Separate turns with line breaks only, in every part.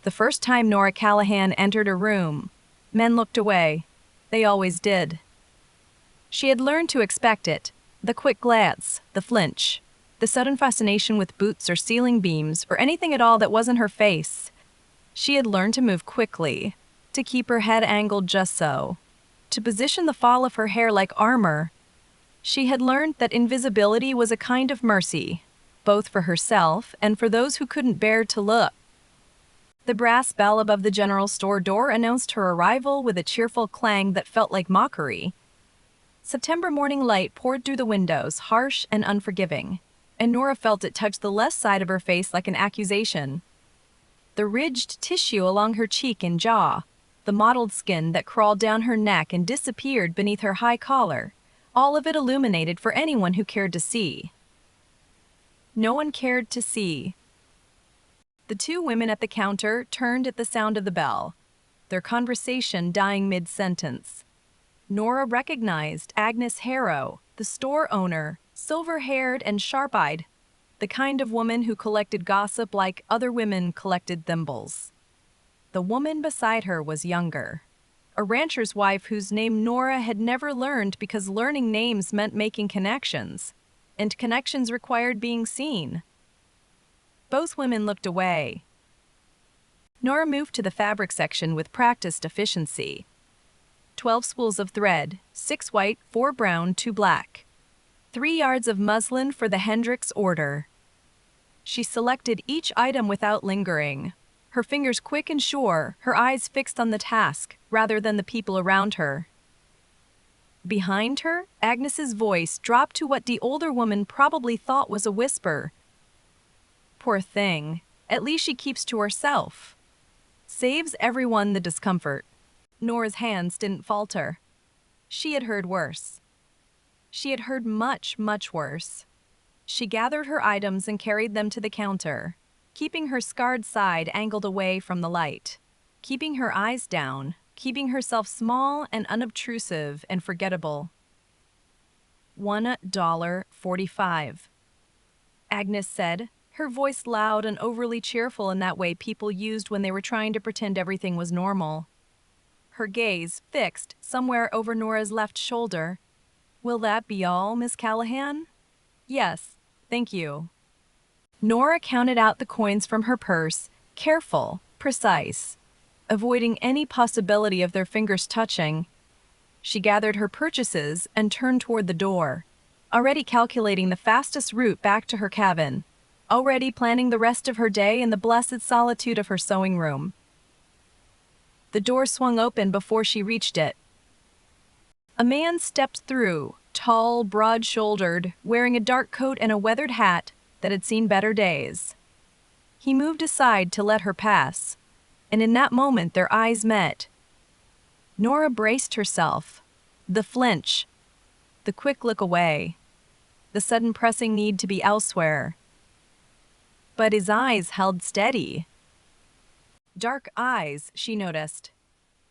The first time Nora Callahan entered a room, men looked away. They always did. She had learned to expect it, the quick glance, the flinch, the sudden fascination with boots or ceiling beams or anything at all that wasn't her face. She had learned to move quickly, to keep her head angled just so, to position the fall of her hair like armor. She had learned that invisibility was a kind of mercy, both for herself and for those who couldn't bear to look. The brass bell above the general store door announced her arrival with a cheerful clang that felt like mockery. September morning light poured through the windows, harsh and unforgiving, and Nora felt it touch the left side of her face like an accusation. The ridged tissue along her cheek and jaw, the mottled skin that crawled down her neck and disappeared beneath her high collar, all of it illuminated for anyone who cared to see. No one cared to see. The two women at the counter turned at the sound of the bell, their conversation dying mid-sentence. Nora recognized Agnes Harrow, the store owner, silver-haired and sharp-eyed, the kind of woman who collected gossip like other women collected thimbles. The woman beside her was younger, a rancher's wife whose name Nora had never learned because learning names meant making connections, and connections required being seen. Both women looked away. Nora moved to the fabric section with practiced efficiency. 12 spools of thread, 6 white, 4 brown, 2 black. 3 yards of muslin for the Hendricks order. She selected each item without lingering, her fingers quick and sure, her eyes fixed on the task rather than the people around her. Behind her, Agnes's voice dropped to what the older woman probably thought was a whisper. Poor thing, at least she keeps to herself. Saves everyone the discomfort. Nora's hands didn't falter. She had heard worse. She had heard much, much worse. She gathered her items and carried them to the counter, keeping her scarred side angled away from the light, keeping her eyes down, keeping herself small and unobtrusive and forgettable. $1.45. Agnes said, her voice loud and overly cheerful in that way people used when they were trying to pretend everything was normal. Her gaze fixed somewhere over Nora's left shoulder. Will that be all, Miss Callahan? Yes, thank you. Nora counted out the coins from her purse, careful, precise, avoiding any possibility of their fingers touching. She gathered her purchases and turned toward the door, already calculating the fastest route back to her cabin, already planning the rest of her day in the blessed solitude of her sewing room. The door swung open before she reached it. A man stepped through, tall, broad-shouldered, wearing a dark coat and a weathered hat that had seen better days. He moved aside to let her pass, and in that moment their eyes met. Nora braced herself. The flinch, the quick look away, the sudden pressing need to be elsewhere. But his eyes held steady. Dark eyes, she noticed.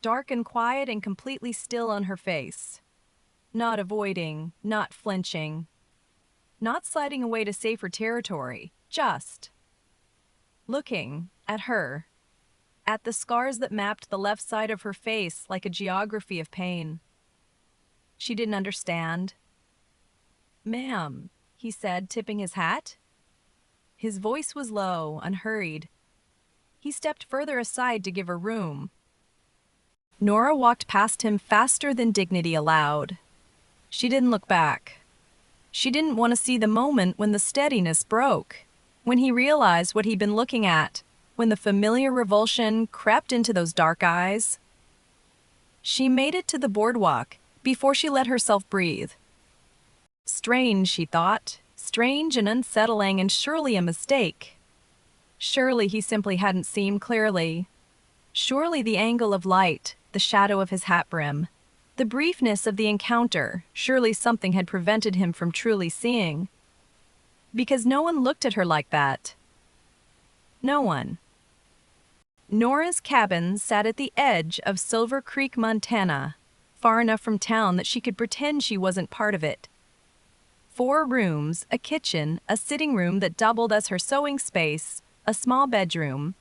Dark and quiet and completely still on her face. Not avoiding, not flinching. Not sliding away to safer territory, just looking at her. At the scars that mapped the left side of her face like a geography of pain. She didn't understand. "Ma'am," he said, tipping his hat. His voice was low, unhurried. He stepped further aside to give her room. Nora walked past him faster than dignity allowed. She didn't look back. She didn't want to see the moment when the steadiness broke, when he realized what he'd been looking at, when the familiar revulsion crept into those dark eyes. She made it to the boardwalk before she let herself breathe. Strange, she thought. Strange and unsettling, and surely a mistake. Surely he simply hadn't seen clearly. Surely the angle of light, the shadow of his hat brim, the briefness of the encounter, surely something had prevented him from truly seeing. Because no one looked at her like that. No one. Nora's cabin sat at the edge of Silver Creek, Montana, far enough from town that she could pretend she wasn't part of it. 4 rooms, a kitchen, a sitting room that doubled as her sewing space, a small bedroom.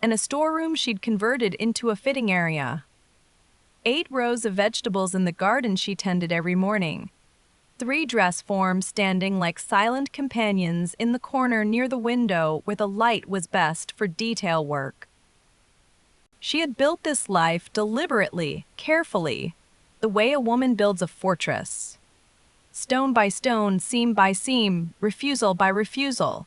and a storeroom she'd converted into a fitting area. 8 rows of vegetables in the garden she tended every morning. 3 dress forms standing like silent companions in the corner near the window where the light was best for detail work. She had built this life deliberately, carefully, the way a woman builds a fortress. Stone by stone, seam by seam, refusal by refusal.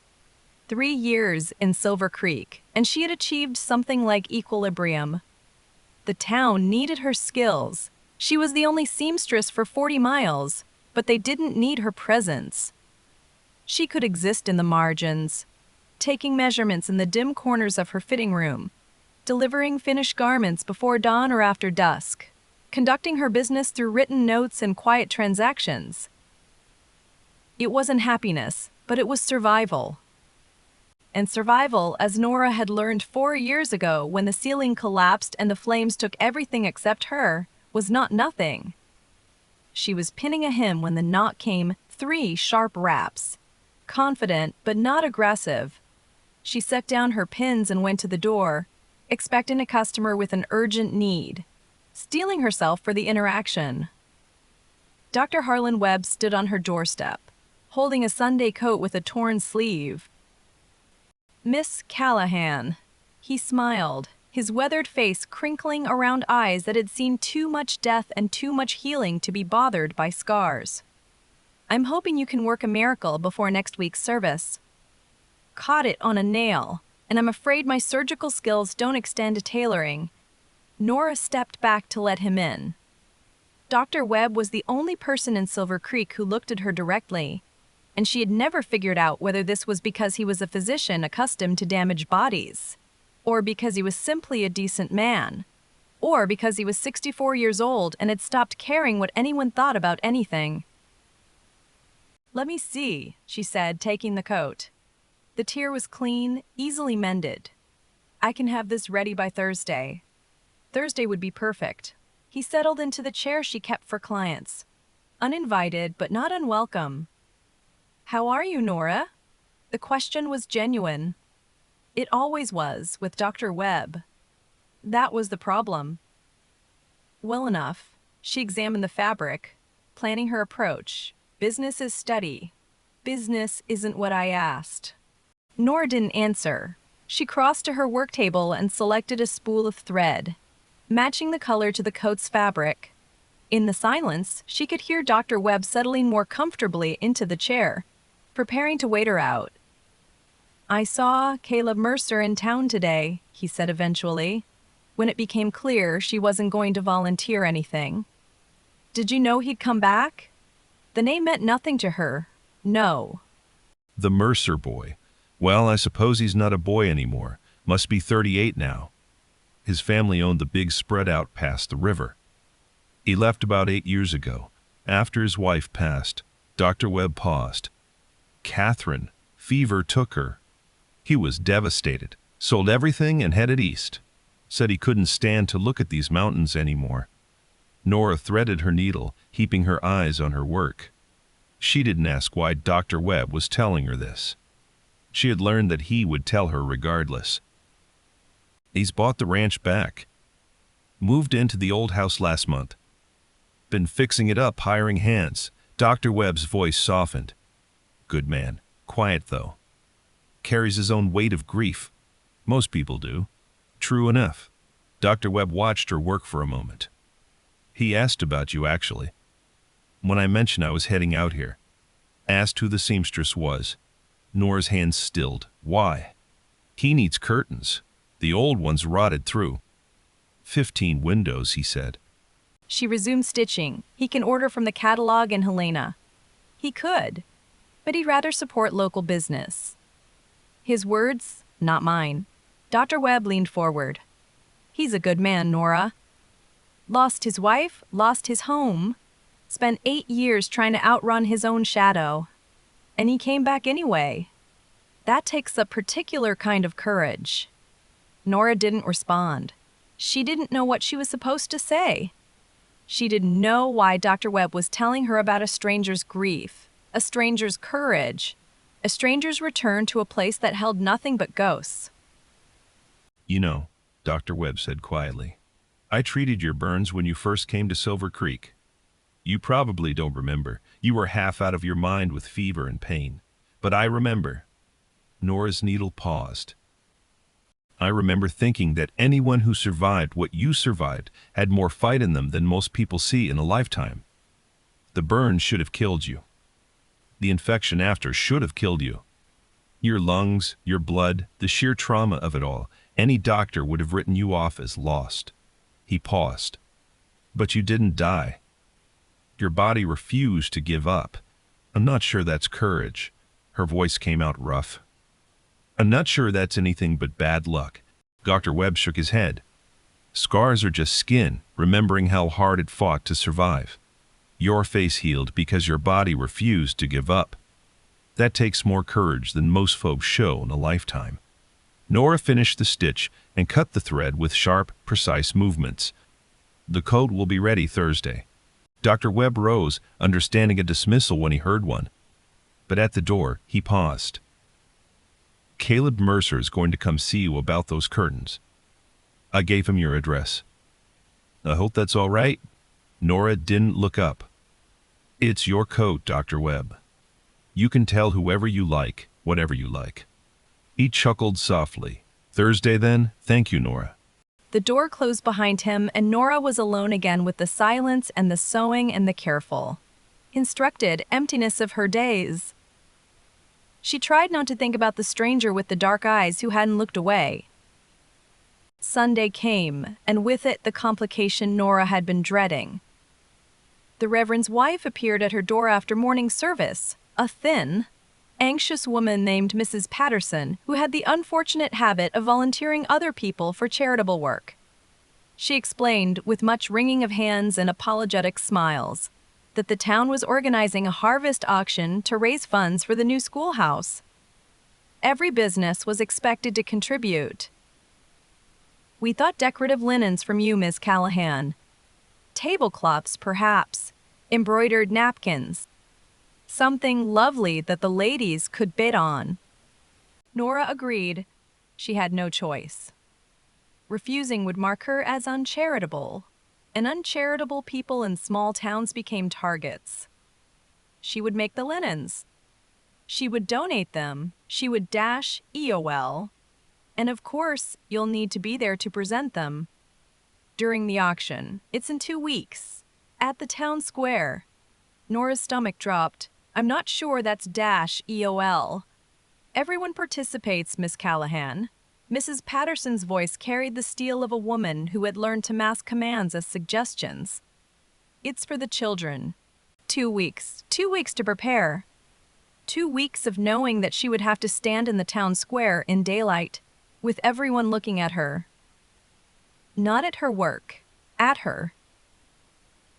3 years in Silver Creek, and she had achieved something like equilibrium. The town needed her skills. She was the only seamstress for 40 miles, but they didn't need her presence. She could exist in the margins, taking measurements in the dim corners of her fitting room, delivering finished garments before dawn or after dusk, conducting her business through written notes and quiet transactions. It wasn't happiness, but it was survival. And survival, as Nora had learned 4 years ago when the ceiling collapsed and the flames took everything except her, was not nothing. She was pinning a hymn when the knock came, 3 sharp raps. Confident, but not aggressive. She set down her pins and went to the door, expecting a customer with an urgent need, steeling herself for the interaction. Dr. Harlan Webb stood on her doorstep, holding a Sunday coat with a torn sleeve. "Miss Callahan," he smiled, his weathered face crinkling around eyes that had seen too much death and too much healing to be bothered by scars. "I'm hoping you can work a miracle before next week's service." Caught it on a nail, and I'm afraid my surgical skills don't extend to tailoring. Nora stepped back to let him in. Dr. Webb was the only person in Silver Creek who looked at her directly, and she had never figured out whether this was because he was a physician accustomed to damaged bodies, or because he was simply a decent man, or because he was 64 years old and had stopped caring what anyone thought about anything. "Let me see," she said, taking the coat. The tear was clean, easily mended. "I can have this ready by Thursday." Thursday would be perfect. He settled into the chair she kept for clients. Uninvited, but not unwelcome. "How are you, Nora?" The question was genuine. It always was, with Dr. Webb. That was the problem. "Well enough." She examined the fabric, planning her approach. "Business is steady. Business isn't what I asked." Nora didn't answer. She crossed to her work table and selected a spool of thread, matching the color to the coat's fabric. In the silence, she could hear Dr. Webb settling more comfortably into the chair, preparing to wait her out. "I saw Caleb Mercer in town today," he said eventually, when it became clear she wasn't going to volunteer anything. "Did you know he'd come back?" The name meant nothing to her. No.
The Mercer boy. Well, I suppose he's not a boy anymore. Must be 38 now. His family owned the big spread out past the river. He left about 8 years ago. After his wife passed, Dr. Webb paused. Catherine, fever took her. He was devastated, sold everything and headed east. Said he couldn't stand to look at these mountains anymore. Nora threaded her needle, keeping her eyes on her work. She didn't ask why Dr. Webb was telling her this. She had learned that he would tell her regardless. He's bought the ranch back. Moved into the old house last month. Been fixing it up, hiring hands. Dr. Webb's voice softened. Good man. Quiet, though. Carries his own weight of grief. Most people do. True enough. Dr. Webb watched her work for a moment. He asked about you, actually. When I mentioned I was heading out here. Asked who the seamstress was. Nora's hands stilled. Why? He needs curtains. The old ones rotted through. 15 windows, he said.
She resumed stitching. He can order from the catalog in Helena. He could, but he'd rather support local business. His words, not mine. Dr. Webb leaned forward. He's a good man, Nora. Lost his wife, lost his home. Spent 8 years trying to outrun his own shadow. And he came back anyway. That takes a particular kind of courage. Nora didn't respond. She didn't know what she was supposed to say. She didn't know why Dr. Webb was telling her about a stranger's grief, a stranger's courage, a stranger's return to a place that held nothing but ghosts.
You know, Dr. Webb said quietly, I treated your burns when you first came to Silver Creek. You probably don't remember. You were half out of your mind with fever and pain. But I remember. Nora's needle paused. I remember thinking that anyone who survived what you survived had more fight in them than most people see in a lifetime. The burns should have killed you. The infection after should have killed you. Your lungs, your blood, the sheer trauma of it all, any doctor would have written you off as lost. He paused. But you didn't die. Your body refused to give up. I'm not sure that's courage. Her voice came out rough. I'm not sure that's anything but bad luck. Dr. Webb shook his head. Scars are just skin, remembering how hard it fought to survive. Your face healed because your body refused to give up. That takes more courage than most folks show in a lifetime. Nora finished the stitch and cut the thread with sharp, precise movements. The coat will be ready Thursday. Dr. Webb rose, understanding a dismissal when he heard one. But at the door, he paused. Caleb Mercer is going to come see you about those curtains. I gave him your address. I hope that's all right. Nora didn't look up. It's your coat, Dr. Webb. You can tell whoever you like, whatever you like. He chuckled softly. Thursday then? Thank you, Nora.
The door closed behind him, and Nora was alone again with the silence and the sewing and the careful, instructed emptiness of her days. She tried not to think about the stranger with the dark eyes who hadn't looked away. Sunday came, and with it the complication Nora had been dreading. The Reverend's wife appeared at her door after morning service, a thin, anxious woman named Mrs. Patterson, who had the unfortunate habit of volunteering other people for charitable work. She explained, with much wringing of hands and apologetic smiles, that the town was organizing a harvest auction to raise funds for the new schoolhouse. Every business was expected to contribute. We thought decorative linens from you, Miss Callahan. Tablecloths, perhaps. Embroidered napkins. Something lovely that the ladies could bid on. Nora agreed. She had no choice. Refusing would mark her as uncharitable, and uncharitable people in small towns became targets. She would make the linens. She would donate them. She would dash EOL. And of course, you'll need to be there to present them. During the auction, it's in 2 weeks, at the town square. Nora's stomach dropped. I'm not sure that's dash EOL. Everyone participates, Miss Callahan. Mrs. Patterson's voice carried the steel of a woman who had learned to mask commands as suggestions. It's for the children. 2 weeks. 2 weeks to prepare. 2 weeks of knowing that she would have to stand in the town square in daylight, with everyone looking at her. Not at her work. At her.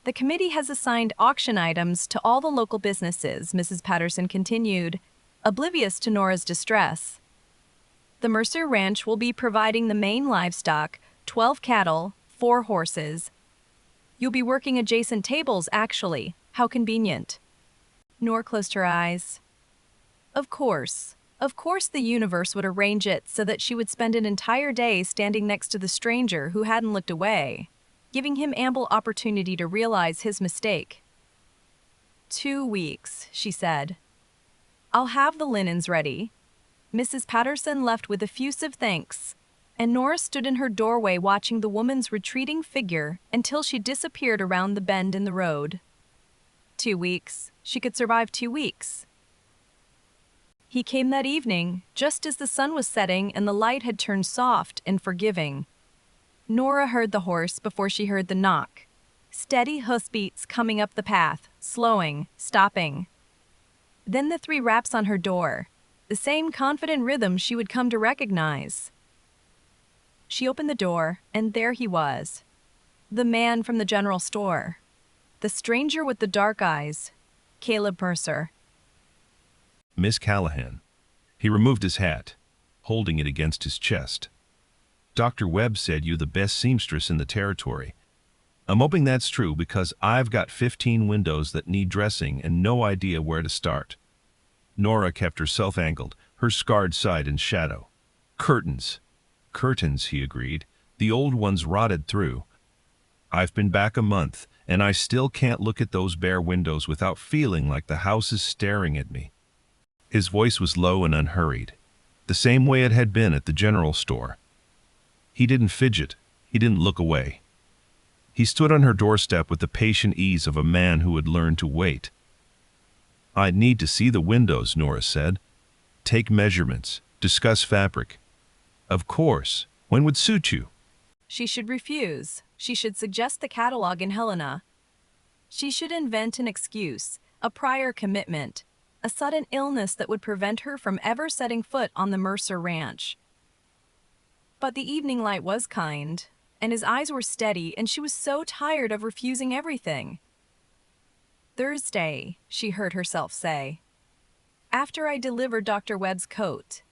The committee has assigned auction items to all the local businesses, Mrs. Patterson continued, oblivious to Nora's distress. The Mercer Ranch will be providing the main livestock, 12 cattle, 4 horses. You'll be working adjacent tables, actually. How convenient. Nora closed her eyes. Of course the universe would arrange it so that she would spend an entire day standing next to the stranger who hadn't looked away, giving him ample opportunity to realize his mistake. 2 weeks, she said. I'll have the linens ready. Mrs. Patterson left with effusive thanks, and Nora stood in her doorway watching the woman's retreating figure until she disappeared around the bend in the road. 2 weeks. She could survive 2 weeks. He came that evening, just as the sun was setting and the light had turned soft and forgiving. Nora heard the horse before she heard the knock. Steady hoofbeats coming up the path, slowing, stopping. Then the 3 raps on her door, the same confident rhythm she would come to recognize. She opened the door, and there he was. The man from the general store. The stranger with the dark eyes. Caleb Mercer.
Miss Callahan. He removed his hat, holding it against his chest. Dr. Webb said you're the best seamstress in the territory. I'm hoping that's true because I've got 15 windows that need dressing and no idea where to start. Nora kept herself angled, her scarred side in shadow. Curtains. Curtains, he agreed. The old ones rotted through. I've been back a month, and I still can't look at those bare windows without feeling like the house is staring at me. His voice was low and unhurried, the same way it had been at the general store. He didn't fidget. He didn't look away. He stood on her doorstep with the patient ease of a man who had learned to wait. "I'd need to see the windows," Nora said. "Take measurements, discuss fabric." "Of course. When would suit you?"
She should refuse. She should suggest the catalog in Helena. She should invent an excuse, a prior commitment, a sudden illness that would prevent her from ever setting foot on the Mercer ranch. But the evening light was kind, and his eyes were steady, and she was so tired of refusing everything. "Thursday," she heard herself say. "After I delivered Dr. Webb's coat."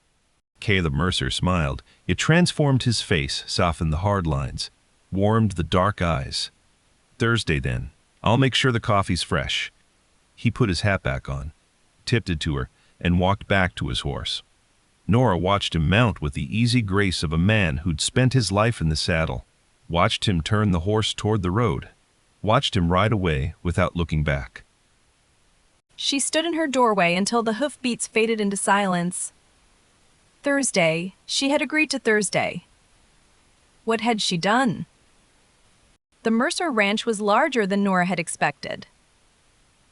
Caleb Mercer smiled. It transformed his face, softened the hard lines, warmed the dark eyes. "Thursday, then. I'll make sure the coffee's fresh." He put his hat back on, tipped it to her, and walked back to his horse. Nora watched him mount with the easy grace of a man who'd spent his life in the saddle, watched him turn the horse toward the road, watched him ride away without looking back.
She stood in her doorway until the hoofbeats faded into silence. Thursday. She had agreed to Thursday. What had she done? The Mercer ranch was larger than Nora had expected.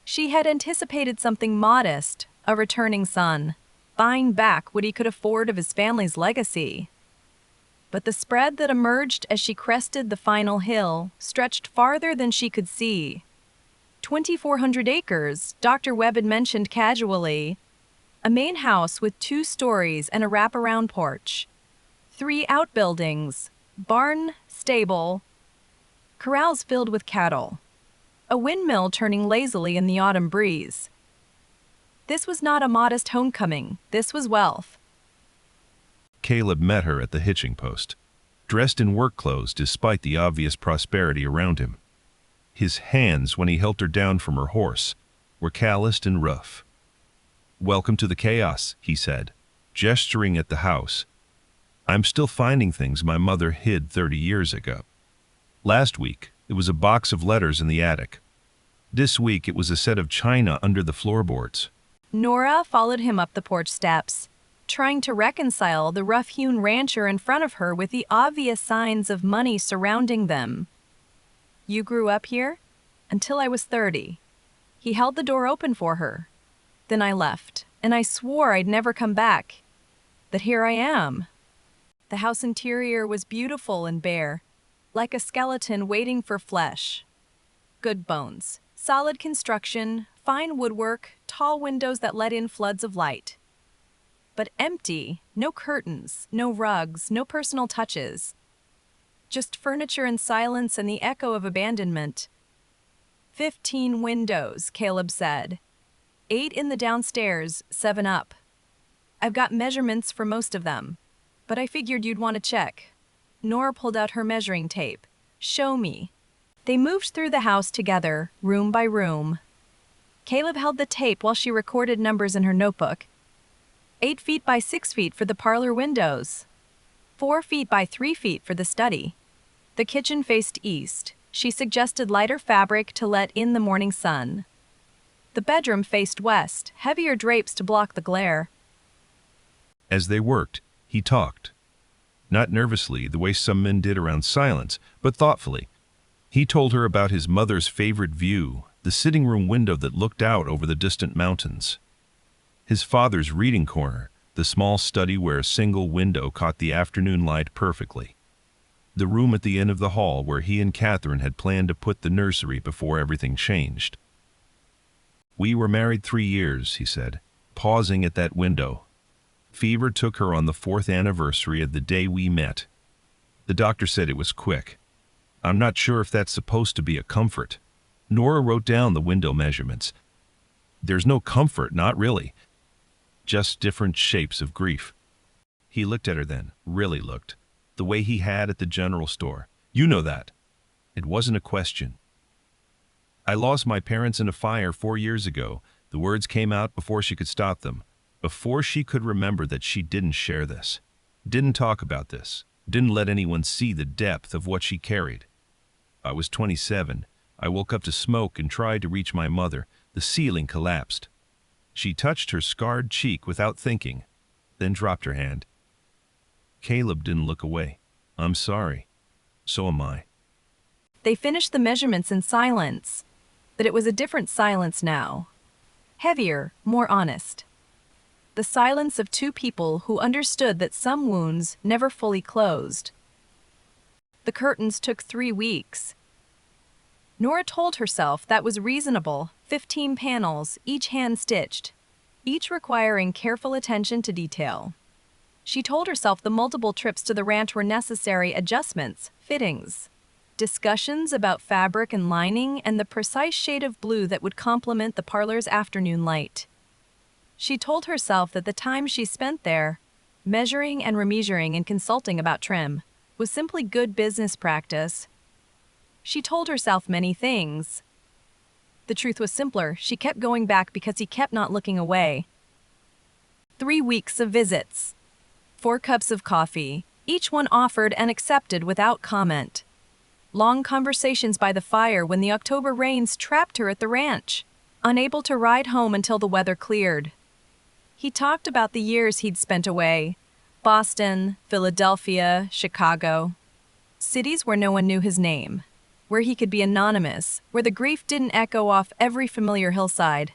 She had anticipated something modest, a returning son, buying back what he could afford of his family's legacy. But the spread that emerged as she crested the final hill stretched farther than she could see. 2,400 acres, Dr. Webb had mentioned casually. A main house with 2 stories and a wraparound porch. 3 outbuildings, barn, stable, corrals filled with cattle. A windmill turning lazily in the autumn breeze. This was not a modest homecoming. This was wealth.
Caleb met her at the hitching post, dressed in work clothes despite the obvious prosperity around him. His hands, when he helped her down from her horse, were calloused and rough. "Welcome to the chaos," he said, gesturing at the house. "I'm still finding things my mother hid 30 years ago. Last week, it was a box of letters in the attic. This week, it was a set of china under the floorboards."
Nora followed him up the porch steps, trying to reconcile the rough-hewn rancher in front of her with the obvious signs of money surrounding them. "You grew up here?" "Until I was 30. He held the door open for her. Then I left, and I swore I'd never come back. But here I am." The house interior was beautiful and bare, like a skeleton waiting for flesh. Good bones, solid construction, fine woodwork, tall windows that let in floods of light. But empty, no curtains, no rugs, no personal touches. Just furniture and silence and the echo of abandonment. 15 windows, Caleb said. 8 in the downstairs, 7 up. I've got measurements for most of them, but I figured you'd want to check. Nora pulled out her measuring tape. "Show me." They moved through the house together, room by room. Caleb held the tape while she recorded numbers in her notebook. 8 feet by 6 feet for the parlor windows. 4 feet by 3 feet for the study. The kitchen faced east. She suggested lighter fabric to let in the morning sun. The bedroom faced west, heavier drapes to block the glare.
As they worked, he talked. Not nervously, the way some men did around silence, but thoughtfully. He told her about his mother's favorite view, the sitting room window that looked out over the distant mountains. His father's reading corner, the small study where a single window caught the afternoon light perfectly. The room at the end of the hall where he and Catherine had planned to put the nursery before everything changed. "We were married 3 years," he said, pausing at that window. "Fever took her on the 4th anniversary of the day we met. The doctor said it was quick. I'm not sure if that's supposed to be a comfort." Nora wrote down the window measurements. "There's no comfort, not really. Just different shapes of grief." He looked at her then, really looked, the way he had at the general store. "You know that." It wasn't a question. "I lost my parents in a fire 4 years ago." The words came out before she could stop them, before she could remember that she didn't share this, didn't talk about this, Didn't let anyone see the depth of what she carried. I was 27. I woke up to smoke and tried to reach my mother. The ceiling collapsed. She touched her scarred cheek without thinking, then dropped her hand. Caleb didn't look away. I'm sorry. So am I.
They finished the measurements in silence, but it was a different silence now. Heavier, more honest. The silence of two people who understood that some wounds never fully closed. The curtains took 3 weeks. Nora told herself that was reasonable, 15 panels, each hand-stitched, each requiring careful attention to detail. She told herself the multiple trips to the ranch were necessary adjustments, fittings, discussions about fabric and lining, and the precise shade of blue that would complement the parlor's afternoon light. She told herself that the time she spent there, measuring and remeasuring and consulting about trim, was simply good business practice. She told herself many things. The truth was simpler. She kept going back because he kept not looking away. 3 weeks of visits. 4 cups of coffee, each one offered and accepted without comment. Long conversations by the fire when the October rains trapped her at the ranch, unable to ride home until the weather cleared. He talked about the years he'd spent away. Boston, Philadelphia, Chicago. Cities where no one knew his name, where he could be anonymous, where the grief didn't echo off every familiar hillside.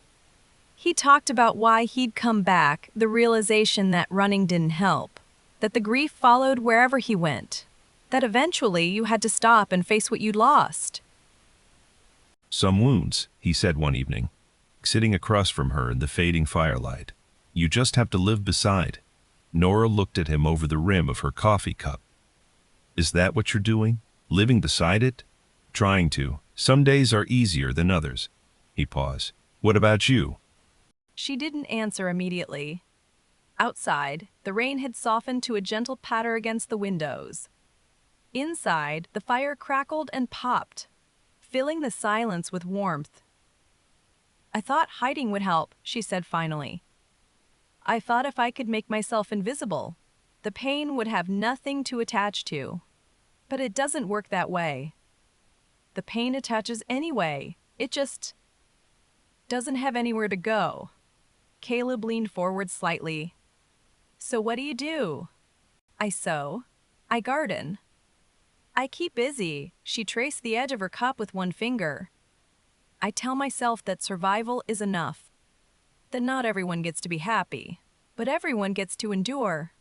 He talked about why he'd come back, the realization that running didn't help, that the grief followed wherever he went, that eventually you had to stop and face what you'd lost.
Some wounds, he said one evening, sitting across from her in the fading firelight. You just have to live beside. Nora looked at him over the rim of her coffee cup. Is that what you're doing? Living beside it? Trying to. Some days are easier than others. He paused. What about you?
She didn't answer immediately. Outside, the rain had softened to a gentle patter against the windows. Inside, the fire crackled and popped, filling the silence with warmth. I thought hiding would help, she said finally. I thought if I could make myself invisible, the pain would have nothing to attach to. But it doesn't work that way. The pain attaches anyway. It just doesn't have anywhere to go. Caleb leaned forward slightly. So what do? I sew. I garden. I keep busy. She traced the edge of her cup with one finger. I tell myself that survival is enough. That not everyone gets to be happy, but everyone gets to endure.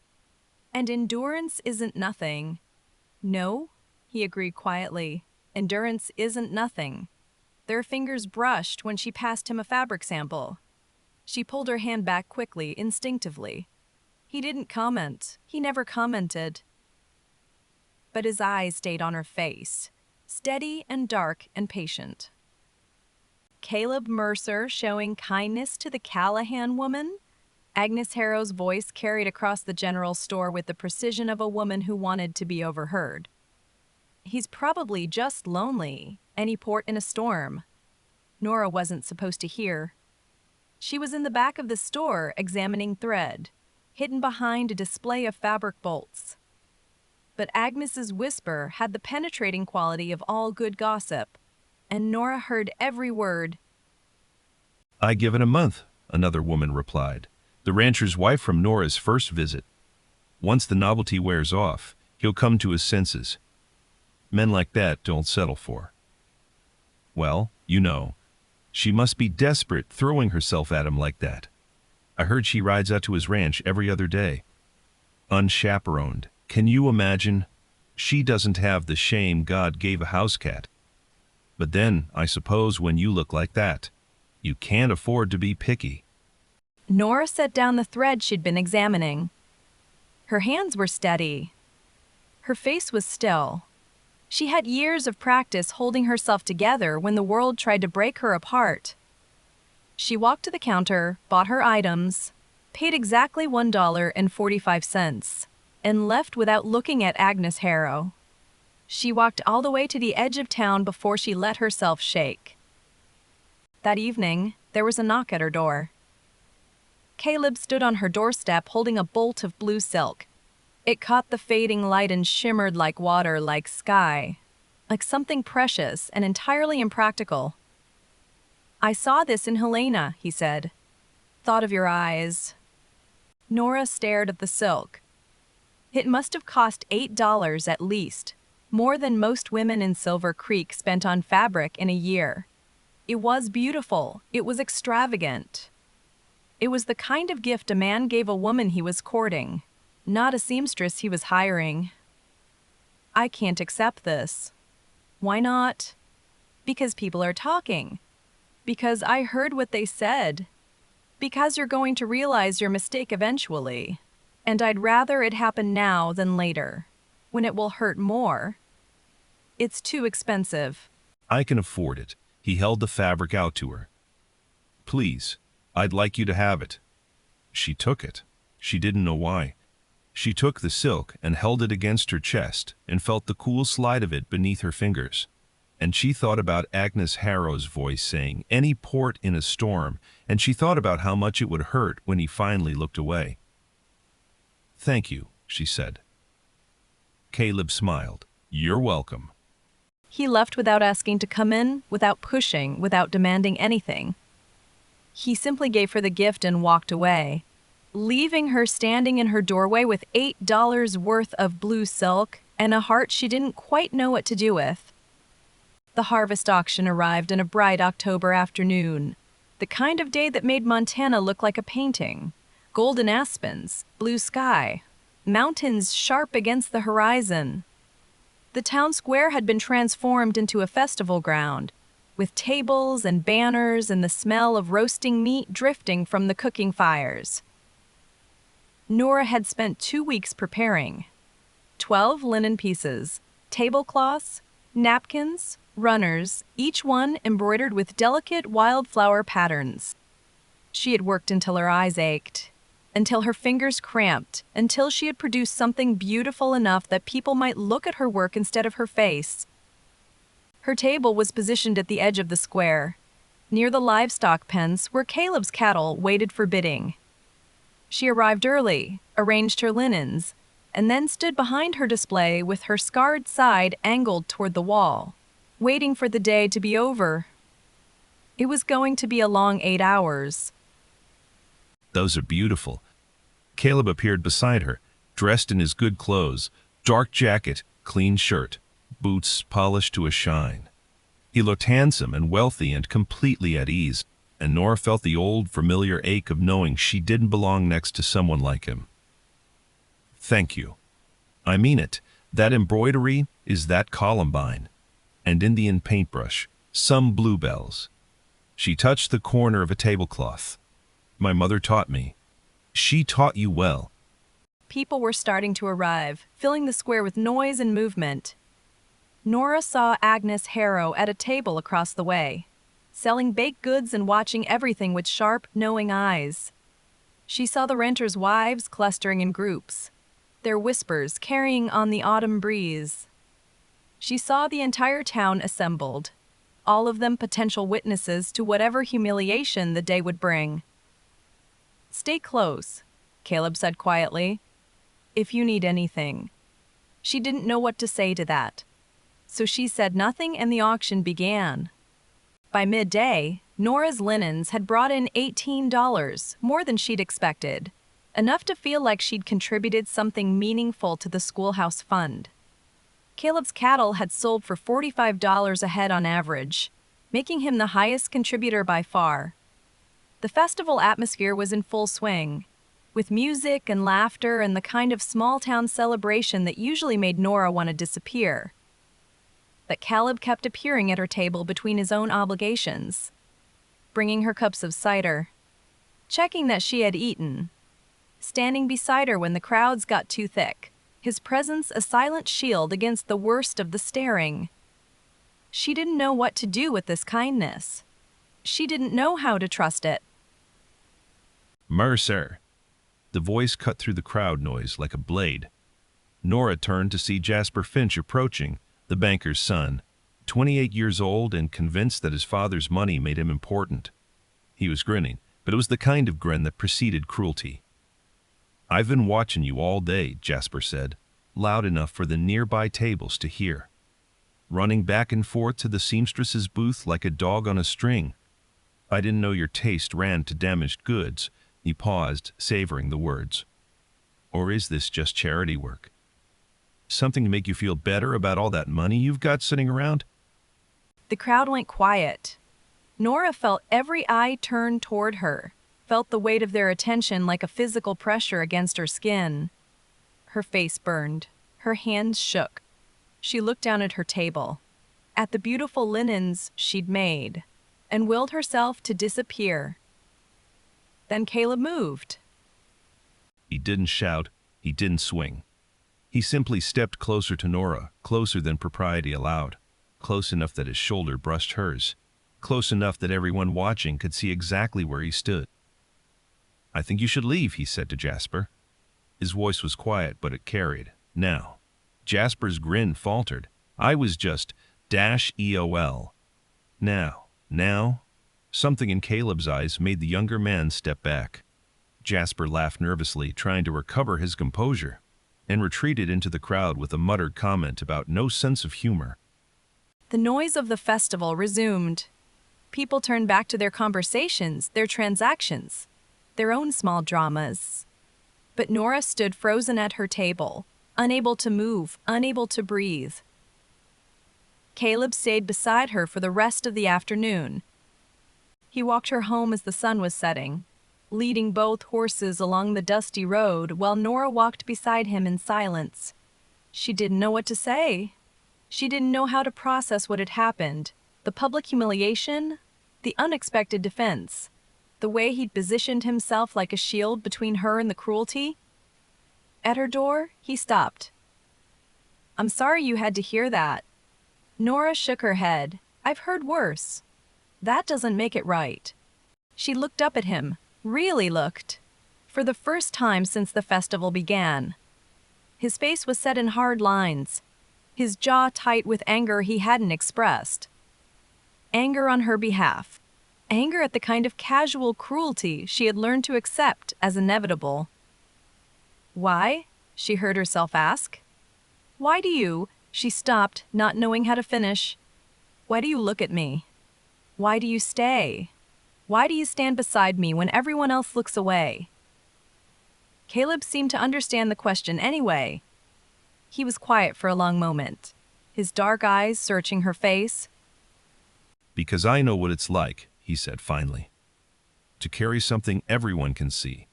And endurance isn't nothing. No, he agreed quietly. Endurance isn't nothing. Their fingers brushed when she passed him a fabric sample. She pulled her hand back quickly, instinctively. He didn't comment. He never commented. But his eyes stayed on her face, steady and dark and patient. Caleb Mercer showing kindness to the Callahan woman? Agnes Harrow's voice carried across the general store with the precision of a woman who wanted to be overheard. He's probably just lonely, any port in a storm. Nora wasn't supposed to hear. She was in the back of the store examining thread, hidden behind a display of fabric bolts. But Agnes's whisper had the penetrating quality of all good gossip, and Nora heard every word.
I give it a month, another woman replied, the rancher's wife from Nora's first visit. Once the novelty wears off, he'll come to his senses. Men like that don't settle for. Well, you know, she must be desperate throwing herself at him like that. I heard she rides out to his ranch every other day. Unchaperoned. Can you imagine? She doesn't have the shame God gave a house cat. But then, I suppose when you look like that, you can't afford to be picky.
Nora set down the thread she'd been examining. Her hands were steady. Her face was still. She had years of practice holding herself together when the world tried to break her apart. She walked to the counter, bought her items, paid exactly $1.45, and left without looking at Agnes Harrow. She walked all the way to the edge of town before she let herself shake. That evening, there was a knock at her door. Caleb stood on her doorstep holding a bolt of blue silk. It caught the fading light and shimmered like water, like sky, like something precious and entirely impractical. "I saw this in Helena," he said. "Thought of your eyes." Nora stared at the silk. It must have cost $8 at least, more than most women in Silver Creek spent on fabric in a year. It was beautiful. It was extravagant. It was the kind of gift a man gave a woman he was courting, not a seamstress he was hiring. "I can't accept this." "Why not?" "Because people are talking. Because I heard what they said. Because you're going to realize your mistake eventually. And I'd rather it happen now than later, when it will hurt more. It's too expensive."
"I can afford it." He held the fabric out to her. "Please, I'd like you to have it." She took it. She didn't know why. She took the silk and held it against her chest and felt the cool slide of it beneath her fingers. And she thought about Agnes Harrow's voice saying, "Any port in a storm," and she thought about how much it would hurt when he finally looked away. "Thank you," she said. Caleb smiled. "You're welcome."
He left without asking to come in, without pushing, without demanding anything. He simply gave her the gift and walked away, leaving her standing in her doorway with $8 worth of blue silk and a heart she didn't quite know what to do with. The harvest auction arrived in a bright October afternoon, the kind of day that made Montana look like a painting. Golden aspens, blue sky, mountains sharp against the horizon. The town square had been transformed into a festival ground, with tables and banners and the smell of roasting meat drifting from the cooking fires. Nora had spent 2 weeks preparing. 12 linen pieces, tablecloths, napkins, runners, each one embroidered with delicate wildflower patterns. She had worked until her eyes ached, until her fingers cramped, until she had produced something beautiful enough that people might look at her work instead of her face. Her table was positioned at the edge of the square, near the livestock pens where Caleb's cattle waited for bidding. She arrived early, arranged her linens, and then stood behind her display with her scarred side angled toward the wall, waiting for the day to be over. It was going to be a long 8 hours.
"Those are beautiful." Caleb appeared beside her, dressed in his good clothes, dark jacket, clean shirt, boots polished to a shine. He looked handsome and wealthy and completely at ease, and Nora felt the old, familiar ache of knowing she didn't belong next to someone like him. "Thank you. I mean it. That embroidery is that columbine. And Indian paintbrush, some bluebells." She touched the corner of a tablecloth. "My mother taught me." "She taught you well."
People were starting to arrive, filling the square with noise and movement. Nora saw Agnes Harrow at a table across the way, selling baked goods and watching everything with sharp, knowing eyes. She saw the renters' wives clustering in groups, their whispers carrying on the autumn breeze. She saw the entire town assembled, all of them potential witnesses to whatever humiliation the day would bring. "Stay close," Caleb said quietly. "If you need anything." She didn't know what to say to that, so she said nothing and the auction began. By midday, Nora's linens had brought in $18, more than she'd expected, enough to feel like she'd contributed something meaningful to the schoolhouse fund. Caleb's cattle had sold for $45 a head on average, making him the highest contributor by far. The festival atmosphere was in full swing, with music and laughter and the kind of small-town celebration that usually made Nora want to disappear. But Caleb kept appearing at her table between his own obligations, bringing her cups of cider, checking that she had eaten, standing beside her when the crowds got too thick, his presence a silent shield against the worst of the staring. She didn't know what to do with this kindness. She didn't know how to trust it.
"Mercer." The voice cut through the crowd noise like a blade. Nora turned to see Jasper Finch approaching, the banker's son, 28 years old and convinced that his father's money made him important. He was grinning, but it was the kind of grin that preceded cruelty. I've been watching you all day, Jasper said, loud enough for the nearby tables to hear. Running back and forth to the seamstress's booth like a dog on a string. I didn't know your taste ran to damaged goods. He paused, savoring the words. Or is this just charity work? Something to make you feel better about all that money you've got sitting around?
The crowd went quiet. Nora felt every eye turn toward her, felt the weight of their attention like a physical pressure against her skin. Her face burned. Her hands shook. She looked down at her table, at the beautiful linens she'd made, and willed herself to disappear. Then Caleb moved.
He didn't shout. He didn't swing. He simply stepped closer to Nora, closer than propriety allowed, close enough that his shoulder brushed hers, close enough that everyone watching could see exactly where he stood. I think you should leave, he said to Jasper. His voice was quiet, but it carried. Now. Jasper's grin faltered. I was just -EOL. Now. Something in Caleb's eyes made the younger man step back. Jasper laughed nervously, trying to recover his composure, and retreated into the crowd with a muttered comment about no sense of humor.
The noise of the festival resumed. People turned back to their conversations, their transactions, their own small dramas. But Nora stood frozen at her table, unable to move, unable to breathe. Caleb stayed beside her for the rest of the afternoon. He walked her home as the sun was setting, leading both horses along the dusty road while Nora walked beside him in silence. She didn't know what to say. She didn't know how to process what had happened, the public humiliation, the unexpected defense, the way he'd positioned himself like a shield between her and the cruelty. At her door, he stopped. "I'm sorry you had to hear that." Nora shook her head. "I've heard worse. That doesn't make it right." She looked up at him, really looked, for the first time since the festival began. His face was set in hard lines, his jaw tight with anger he hadn't expressed. Anger on her behalf. Anger at the kind of casual cruelty she had learned to accept as inevitable. "Why?" she heard herself ask. "Why do you?" She stopped, not knowing how to finish. "Why do you look at me? Why do you stay? Why do you stand beside me when everyone else looks away?" Caleb seemed to understand the question anyway. He was quiet for a long moment, his dark eyes searching her face.
"Because I know what it's like," he said finally. "To carry something everyone can see.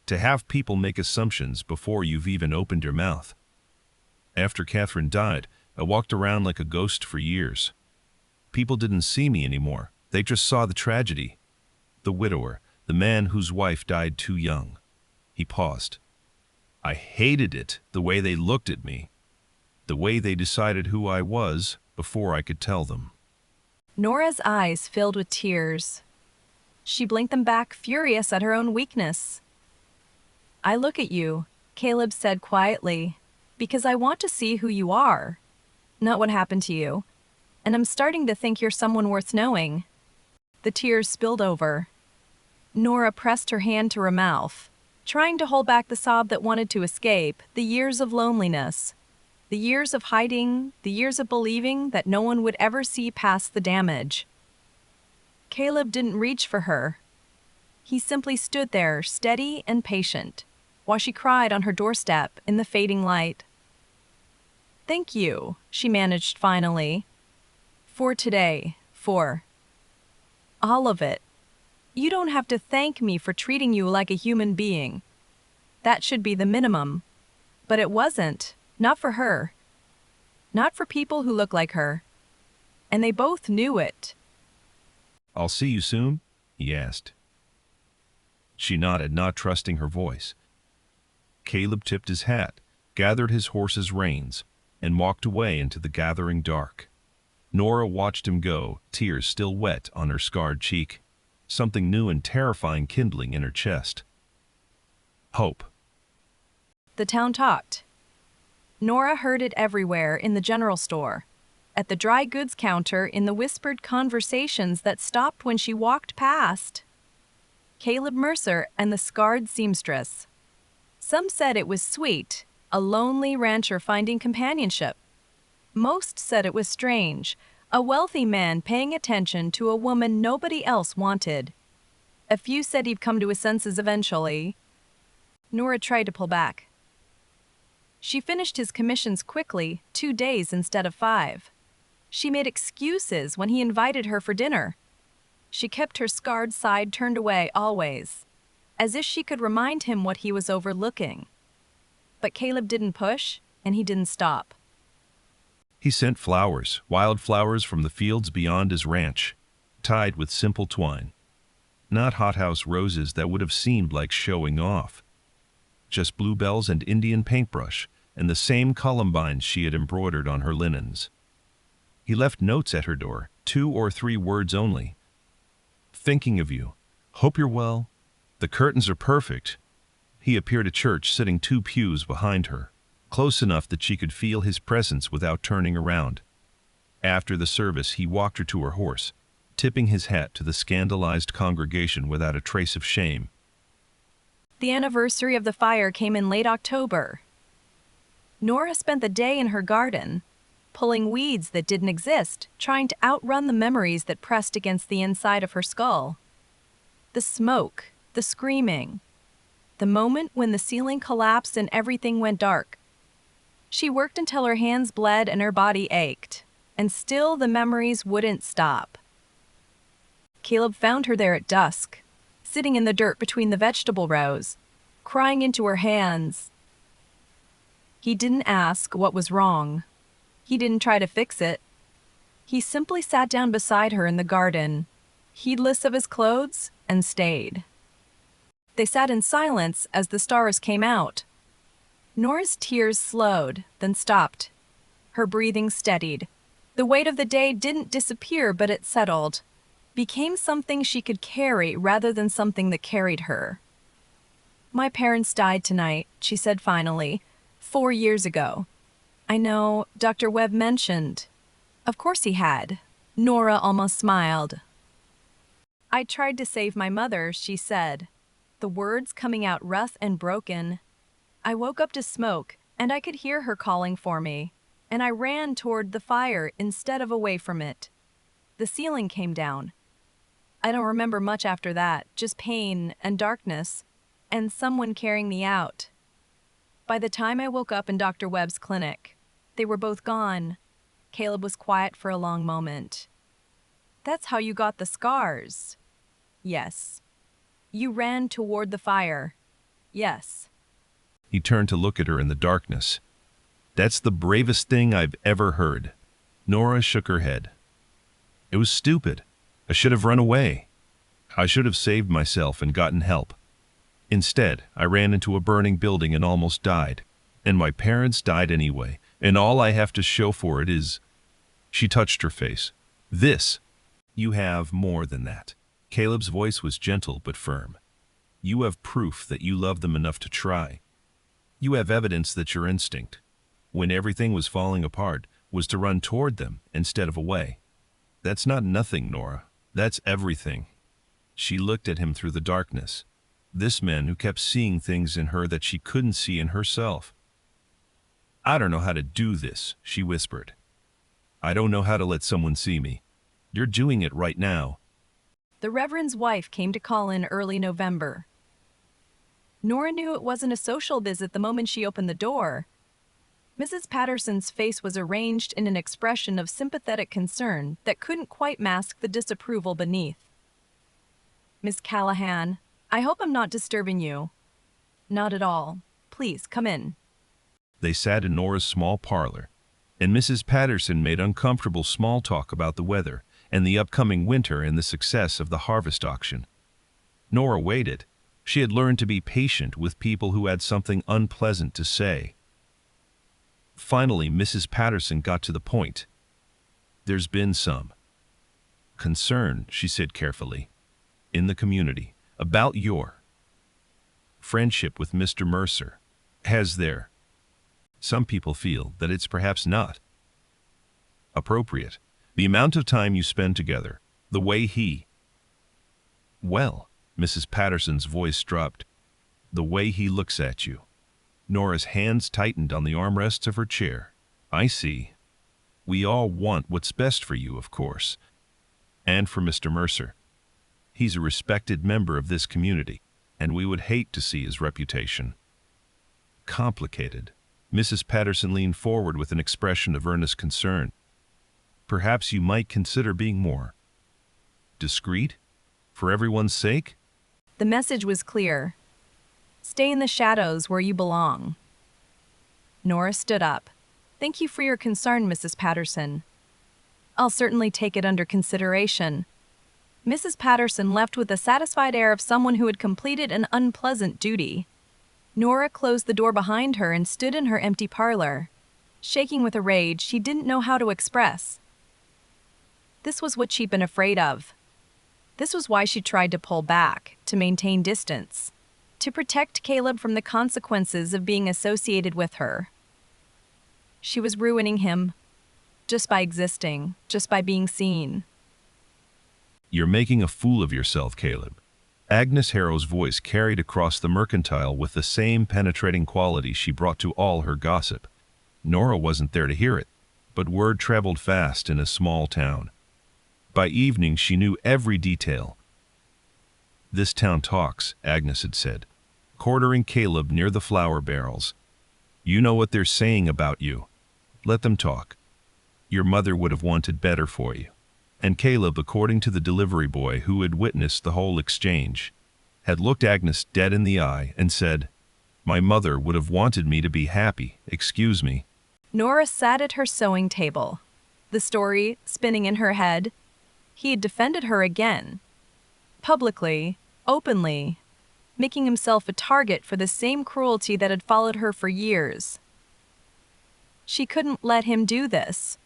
To have people make assumptions before you've even opened your mouth. After Catherine died, I walked around like a ghost for years. People didn't see me anymore. They just saw the tragedy. The widower, the man whose wife died too young." He paused. "I hated it, the way they looked at me. The way they decided who I was before I could tell them."
Nora's eyes filled with tears. She blinked them back, furious at her own weakness. "I look at you," Caleb said quietly, "because I want to see who you are, not what happened to you. And I'm starting to think you're someone worth knowing." The tears spilled over. Nora pressed her hand to her mouth, trying to hold back the sob that wanted to escape, the years of loneliness, the years of hiding, the years of believing that no one would ever see past the damage. Caleb didn't reach for her. He simply stood there, steady and patient, while she cried on her doorstep in the fading light. "Thank you," she managed finally. "For today, for all of it. You don't have to thank me for treating you like a human being. That should be the minimum. But it wasn't, not for her. Not for people who look like her. And they both knew it."
"I'll see you soon?" he asked. She nodded, not trusting her voice. Caleb tipped his hat, gathered his horse's reins, and walked away into the gathering dark. Nora watched him go, tears still wet on her scarred cheek, something new and terrifying kindling in her chest. Hope.
The town talked. Nora heard it everywhere, in the general store, at the dry goods counter, in the whispered conversations that stopped when she walked past. Caleb Mercer and the scarred seamstress. Some said it was sweet, a lonely rancher finding companionship. Most said it was strange, a wealthy man paying attention to a woman nobody else wanted. A few said he'd come to his senses eventually. Nora tried to pull back. She finished his commissions quickly, 2 days instead of 5. She made excuses when he invited her for dinner. She kept her scarred side turned away always, as if she could remind him what he was overlooking. But Caleb didn't push, and he didn't stop.
He sent flowers, wild flowers from the fields beyond his ranch, tied with simple twine. Not hothouse roses that would have seemed like showing off. Just bluebells and Indian paintbrush, and the same columbines she had embroidered on her linens. He left notes at her door, 2 or 3 words only. Thinking of you. Hope you're well. The curtains are perfect. He appeared at church sitting 2 pews behind her, close enough that she could feel his presence without turning around. After the service, he walked her to her horse, tipping his hat to the scandalized congregation without a trace of shame.
The anniversary of the fire came in late October. Nora spent the day in her garden, pulling weeds that didn't exist, trying to outrun the memories that pressed against the inside of her skull. The smoke, the screaming, the moment when the ceiling collapsed and everything went dark. She worked until her hands bled and her body ached, and still the memories wouldn't stop. Caleb found her there at dusk, sitting in the dirt between the vegetable rows, crying into her hands. He didn't ask what was wrong. He didn't try to fix it. He simply sat down beside her in the garden, heedless of his clothes, and stayed. They sat in silence as the stars came out. Nora's tears slowed, then stopped. Her breathing steadied. The weight of the day didn't disappear, but it settled, became something she could carry rather than something that carried her. "My parents died tonight," she said finally, 4 years ago. "I know, Dr. Webb mentioned." Of course he had. Nora almost smiled. "I tried to save my mother," she said, the words coming out rough and broken. "I woke up to smoke, and I could hear her calling for me, and I ran toward the fire instead of away from it. The ceiling came down. I don't remember much after that, just pain and darkness, and someone carrying me out. By the time I woke up in Dr. Webb's clinic, they were both gone." Caleb was quiet for a long moment. "That's how you got the scars." "Yes." "You ran toward the fire." "Yes."
He turned to look at her in the darkness. "That's the bravest thing I've ever heard." Nora shook her head. "It was stupid. I should have run away. I should have saved myself and gotten help. Instead, I ran into a burning building and almost died. And my parents died anyway, and all I have to show for it is—" She touched her face. "This. You have more than that." Caleb's voice was gentle but firm. "You have proof that you love them enough to try. You have evidence that your instinct, when everything was falling apart, was to run toward them instead of away. That's not nothing, Nora. That's everything." She looked at him through the darkness. This man who kept seeing things in her that she couldn't see in herself. "I don't know how to do this," she whispered. "I don't know how to let someone see me. You're doing it right now."
The Reverend's wife came to call in early November. Nora knew it wasn't a social visit the moment she opened the door. Mrs. Patterson's face was arranged in an expression of sympathetic concern that couldn't quite mask the disapproval beneath. "Miss Callahan, I hope I'm not disturbing you." "Not at all. Please, come in."
They sat in Nora's small parlor, and Mrs. Patterson made uncomfortable small talk about the weather and the upcoming winter and the success of the harvest auction. Nora waited. She had learned to be patient with people who had something unpleasant to say. Finally, Mrs. Patterson got to the point. "There's been some concern," she said carefully, "in the community about your friendship with Mr. Mercer. Has there? Some people feel that it's perhaps not appropriate. The amount of time you spend together, the way he—" "Well," Mrs. Patterson's voice dropped, "the way he looks at you." Nora's hands tightened on the armrests of her chair. I see. We all want what's best for you, of course. And for Mr. Mercer. He's a respected member of this community, and we would hate to see his reputation complicated. Mrs. Patterson leaned forward with an expression of earnest concern. Perhaps you might consider being more discreet? For everyone's sake?
The message was clear. Stay in the shadows where you belong. Nora stood up. Thank you for your concern, Mrs. Patterson. I'll certainly take it under consideration. Mrs. Patterson left with the satisfied air of someone who had completed an unpleasant duty. Nora closed the door behind her and stood in her empty parlor, shaking with a rage she didn't know how to express. This was what she'd been afraid of. This was why she tried to pull back, to maintain distance, to protect Caleb from the consequences of being associated with her. She was ruining him, just by existing, just by being seen.
You're making a fool of yourself, Caleb. Agnes Harrow's voice carried across the mercantile with the same penetrating quality she brought to all her gossip. Nora wasn't there to hear it, but word traveled fast in a small town. By evening, she knew every detail. This town talks, Agnes had said, quartering Caleb near the flour barrels. You know what they're saying about you. Let them talk. Your mother would have wanted better for you. And Caleb, according to the delivery boy who had witnessed the whole exchange, had looked Agnes dead in the eye and said, My mother would have wanted me to be happy, excuse me.
Nora sat at her sewing table, the story spinning in her head. He had defended her again, publicly, openly, making himself a target for the same cruelty that had followed her for years. She couldn't let him do this.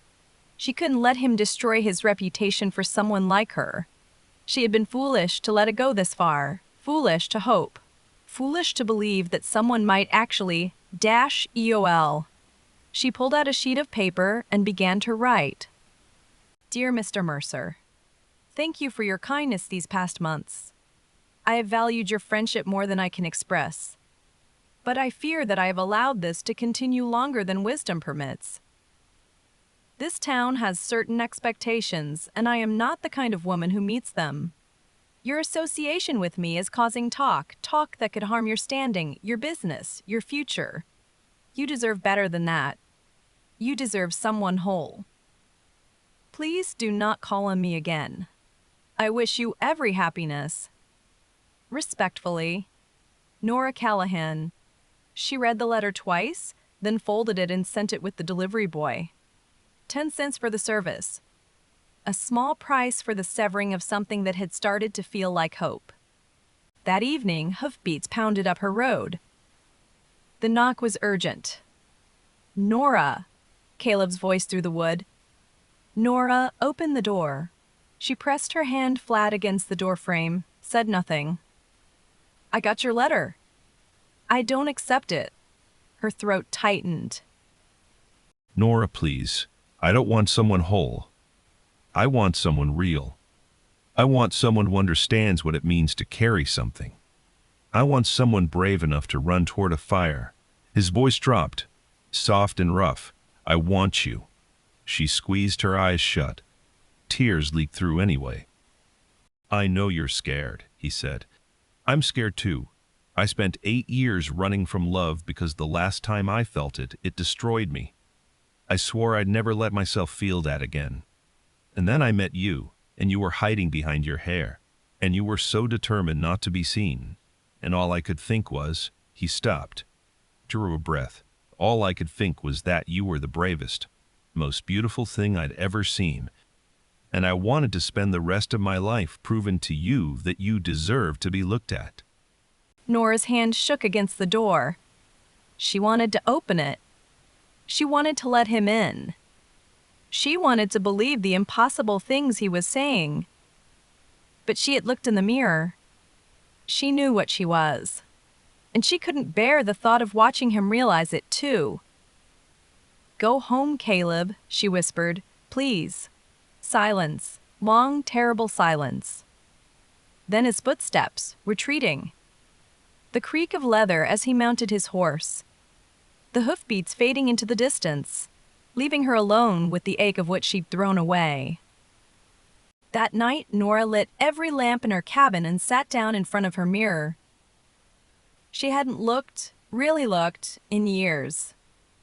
She couldn't let him destroy his reputation for someone like her. She had been foolish to let it go this far, foolish to hope, foolish to believe that someone might actually -EOL. She pulled out a sheet of paper and began to write. Dear Mr. Mercer, thank you for your kindness these past months. I have valued your friendship more than I can express. But I fear that I have allowed this to continue longer than wisdom permits. This town has certain expectations, and I am not the kind of woman who meets them. Your association with me is causing talk that could harm your standing, your business, your future. You deserve better than that. You deserve someone whole. Please do not call on me again. I wish you every happiness. Respectfully, Nora Callahan. She read the letter twice, then folded it and sent it with the delivery boy. 10 cents for the service. A small price for the severing of something that had started to feel like hope. That evening, hoofbeats pounded up her road. The knock was urgent. Nora, Caleb's voice through the wood. Nora, open the door. She pressed her hand flat against the doorframe, said nothing. I got your letter. I don't accept it. Her throat tightened.
Nora, please. I don't want someone whole. I want someone real. I want someone who understands what it means to carry something. I want someone brave enough to run toward a fire. His voice dropped, soft and rough. I want you. She squeezed her eyes shut. Tears leaked through anyway. I know you're scared, he said. I'm scared too. I spent 8 years running from love because the last time I felt it, it destroyed me. I swore I'd never let myself feel that again. And then I met you, and you were hiding behind your hair, and you were so determined not to be seen. And all I could think was, he stopped, drew a breath. All I could think was that you were the bravest, most beautiful thing I'd ever seen. And I wanted to spend the rest of my life proving to you that you deserve to be looked at.
Nora's hand shook against the door. She wanted to open it. She wanted to let him in. She wanted to believe the impossible things he was saying. But she had looked in the mirror. She knew what she was. And she couldn't bear the thought of watching him realize it, too. Go home, Caleb, she whispered. Please. Silence. Long, terrible silence. Then his footsteps, retreating. The creak of leather as he mounted his horse. the hoofbeats fading into the distance, leaving her alone with the ache of what she'd thrown away. That night, Nora lit every lamp in her cabin and sat down in front of her mirror. She hadn't really looked, in years.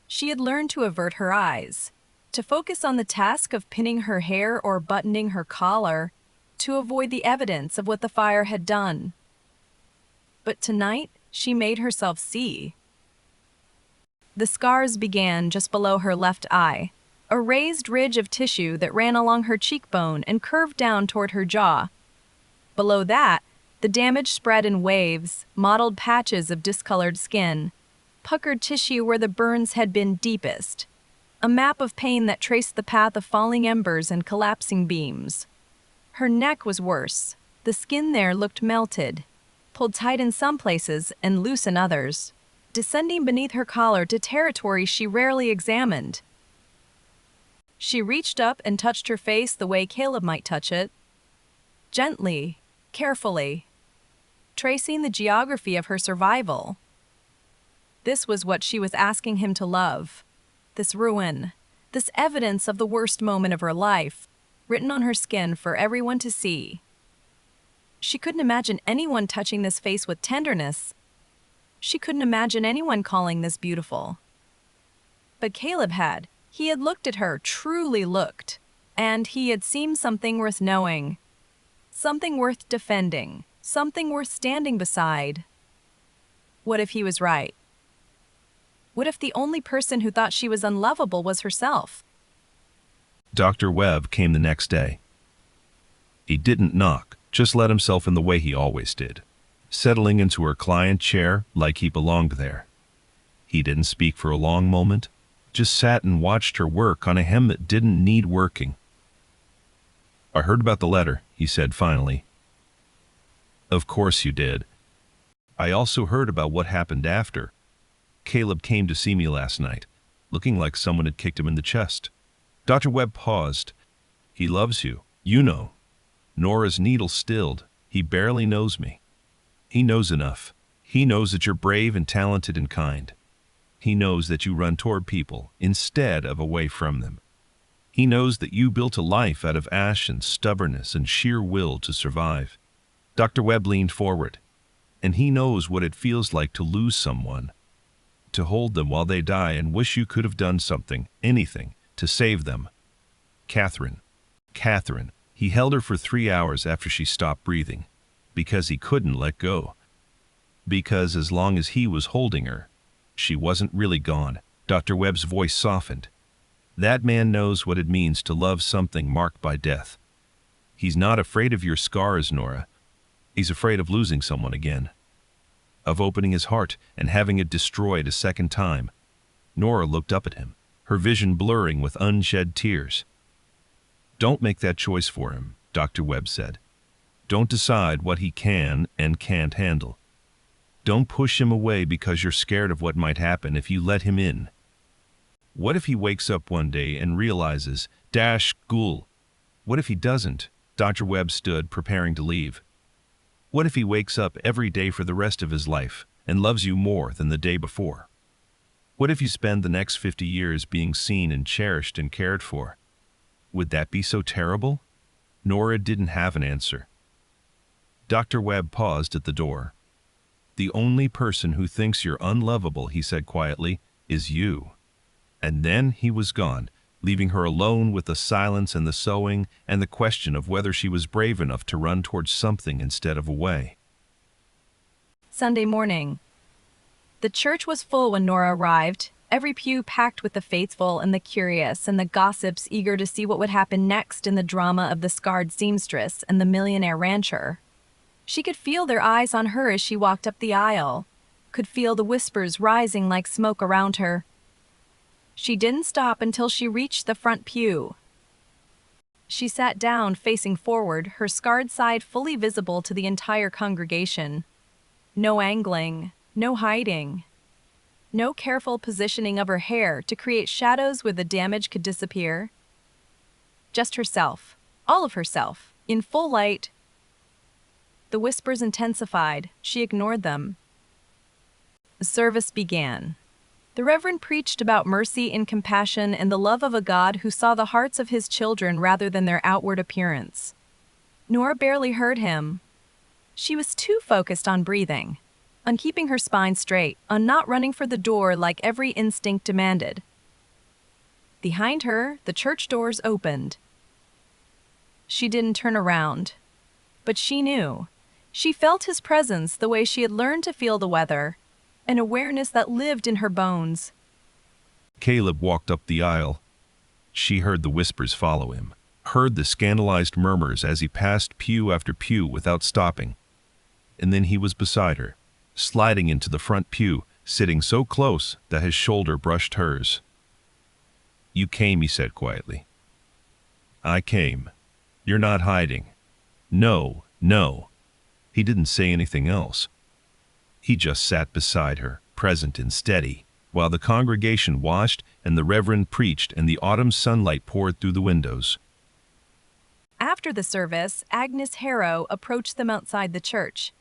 She had learned to avert her eyes, to focus on the task of pinning her hair or buttoning her collar, to avoid the evidence of what the fire had done. But tonight, she made herself see. The scars began just below her left eye, a raised ridge of tissue that ran along her cheekbone and curved down toward her jaw. Below that, the damage spread in waves, mottled patches of discolored skin, puckered tissue where the burns had been deepest, a map of pain that traced the path of falling embers and collapsing beams. Her neck was worse. The skin there looked melted, pulled tight in some places and loose in others, descending beneath her collar to territory she rarely examined. She reached up and touched her face the way Caleb might touch it. Gently, carefully, tracing the geography of her survival. This was what she was asking him to love. This ruin, this evidence of the worst moment of her life, written on her skin for everyone to see. She couldn't imagine anyone touching this face with tenderness. She couldn't imagine anyone calling this beautiful. But Caleb had. He had looked at her, truly looked, and he had seen something worth knowing, something worth defending, something worth standing beside. What if he was right? What if the only person who thought she was unlovable was herself?
Dr. Webb came the next day. He didn't knock, just let himself in the way he always did, settling into her client chair like he belonged there. He didn't speak for a long moment, just sat and watched her work on a hem that didn't need working. "I heard about the letter," he said finally. "Of course you did. I also heard about what happened after. Caleb came to see me last night, looking like someone had kicked him in the chest." Dr. Webb paused. "He loves you, you know." Nora's needle stilled. "He barely knows me. He knows enough. He knows that you're brave and talented and kind. He knows that you run toward people instead of away from them. He knows that you built a life out of ash and stubbornness and sheer will to survive." Dr. Webb leaned forward. "And he knows what it feels like to lose someone, to hold them while they die and wish you could have done something, anything, to save them. Catherine. He held her for 3 hours after she stopped breathing, because he couldn't let go. Because as long as he was holding her, she wasn't really gone." Dr. Webb's voice softened. "That man knows what it means to love something marked by death. He's not afraid of your scars, Nora. He's afraid of losing someone again, of opening his heart and having it destroyed a second time." Nora looked up at him, her vision blurring with unshed tears. "Don't make that choice for him," Dr. Webb said. "Don't decide what he can and can't handle. Don't push him away because you're scared of what might happen if you let him in. What if he wakes up one day and realizes, ghoul? What if he doesn't?" Dr. Webb stood, preparing to leave. "What if he wakes up every day for the rest of his life and loves you more than the day before? What if you spend the next 50 years being seen and cherished and cared for? Would that be so terrible?" Nora didn't have an answer. Dr. Webb paused at the door. "The only person who thinks you're unlovable," he said quietly, "is you." And then he was gone, leaving her alone with the silence and the sewing and the question of whether she was brave enough to run towards something instead of away.
Sunday morning. The church was full when Nora arrived, every pew packed with the faithful and the curious and the gossips eager to see what would happen next in the drama of the scarred seamstress and the millionaire rancher. She could feel their eyes on her as she walked up the aisle, could feel the whispers rising like smoke around her. She didn't stop until she reached the front pew. She sat down facing forward, her scarred side fully visible to the entire congregation. No angling, no hiding. No careful positioning of her hair to create shadows where the damage could disappear. Just herself, all of herself, in full light. The whispers intensified. She ignored them. The service began. The Reverend preached about mercy and compassion and the love of a God who saw the hearts of his children rather than their outward appearance. Nora barely heard him. She was too focused on breathing, on keeping her spine straight, on not running for the door like every instinct demanded. Behind her, the church doors opened. She didn't turn around, but she knew. She felt his presence the way she had learned to feel the weather, an awareness that lived in her bones.
Caleb walked up the aisle. She heard the whispers follow him, heard the scandalized murmurs as he passed pew after pew without stopping. And then he was beside her, sliding into the front pew, sitting so close that his shoulder brushed hers. "You came," he said quietly. "I came. You're not hiding." "No, no." He didn't say anything else. He just sat beside her, present and steady, while the congregation washed and the Reverend preached and the autumn sunlight poured through the windows.
After the service, Agnes Harrow approached them outside the church.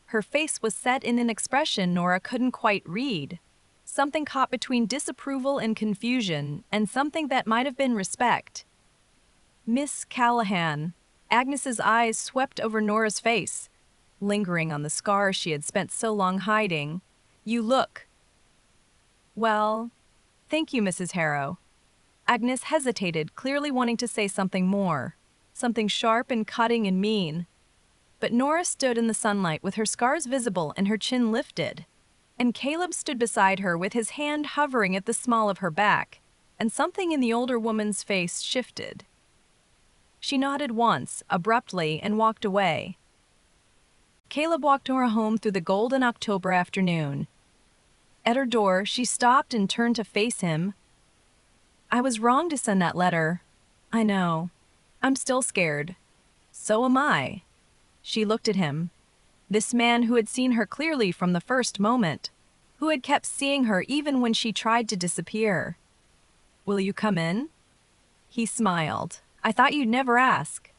Her face was set in an expression Nora couldn't quite read. Something caught between disapproval and confusion, and something that might have been respect. "Miss Callahan." Agnes's eyes swept over Nora's face, lingering on the scars she had spent so long hiding. "You look..." "Well, thank you, Mrs. Harrow." Agnes hesitated, clearly wanting to say something more, something sharp and cutting and mean. But Nora stood in the sunlight with her scars visible and her chin lifted. And Caleb stood beside her with his hand hovering at the small of her back, and something in the older woman's face shifted. She nodded once, abruptly, and walked away. Caleb walked Nora home through the golden October afternoon. At her door, she stopped and turned to face him. "I was wrong to send that letter. I know. I'm still scared. So am I." She looked at him. This man who had seen her clearly from the first moment, who had kept seeing her even when she tried to disappear. "Will you come in?" He smiled. "I thought you'd never ask."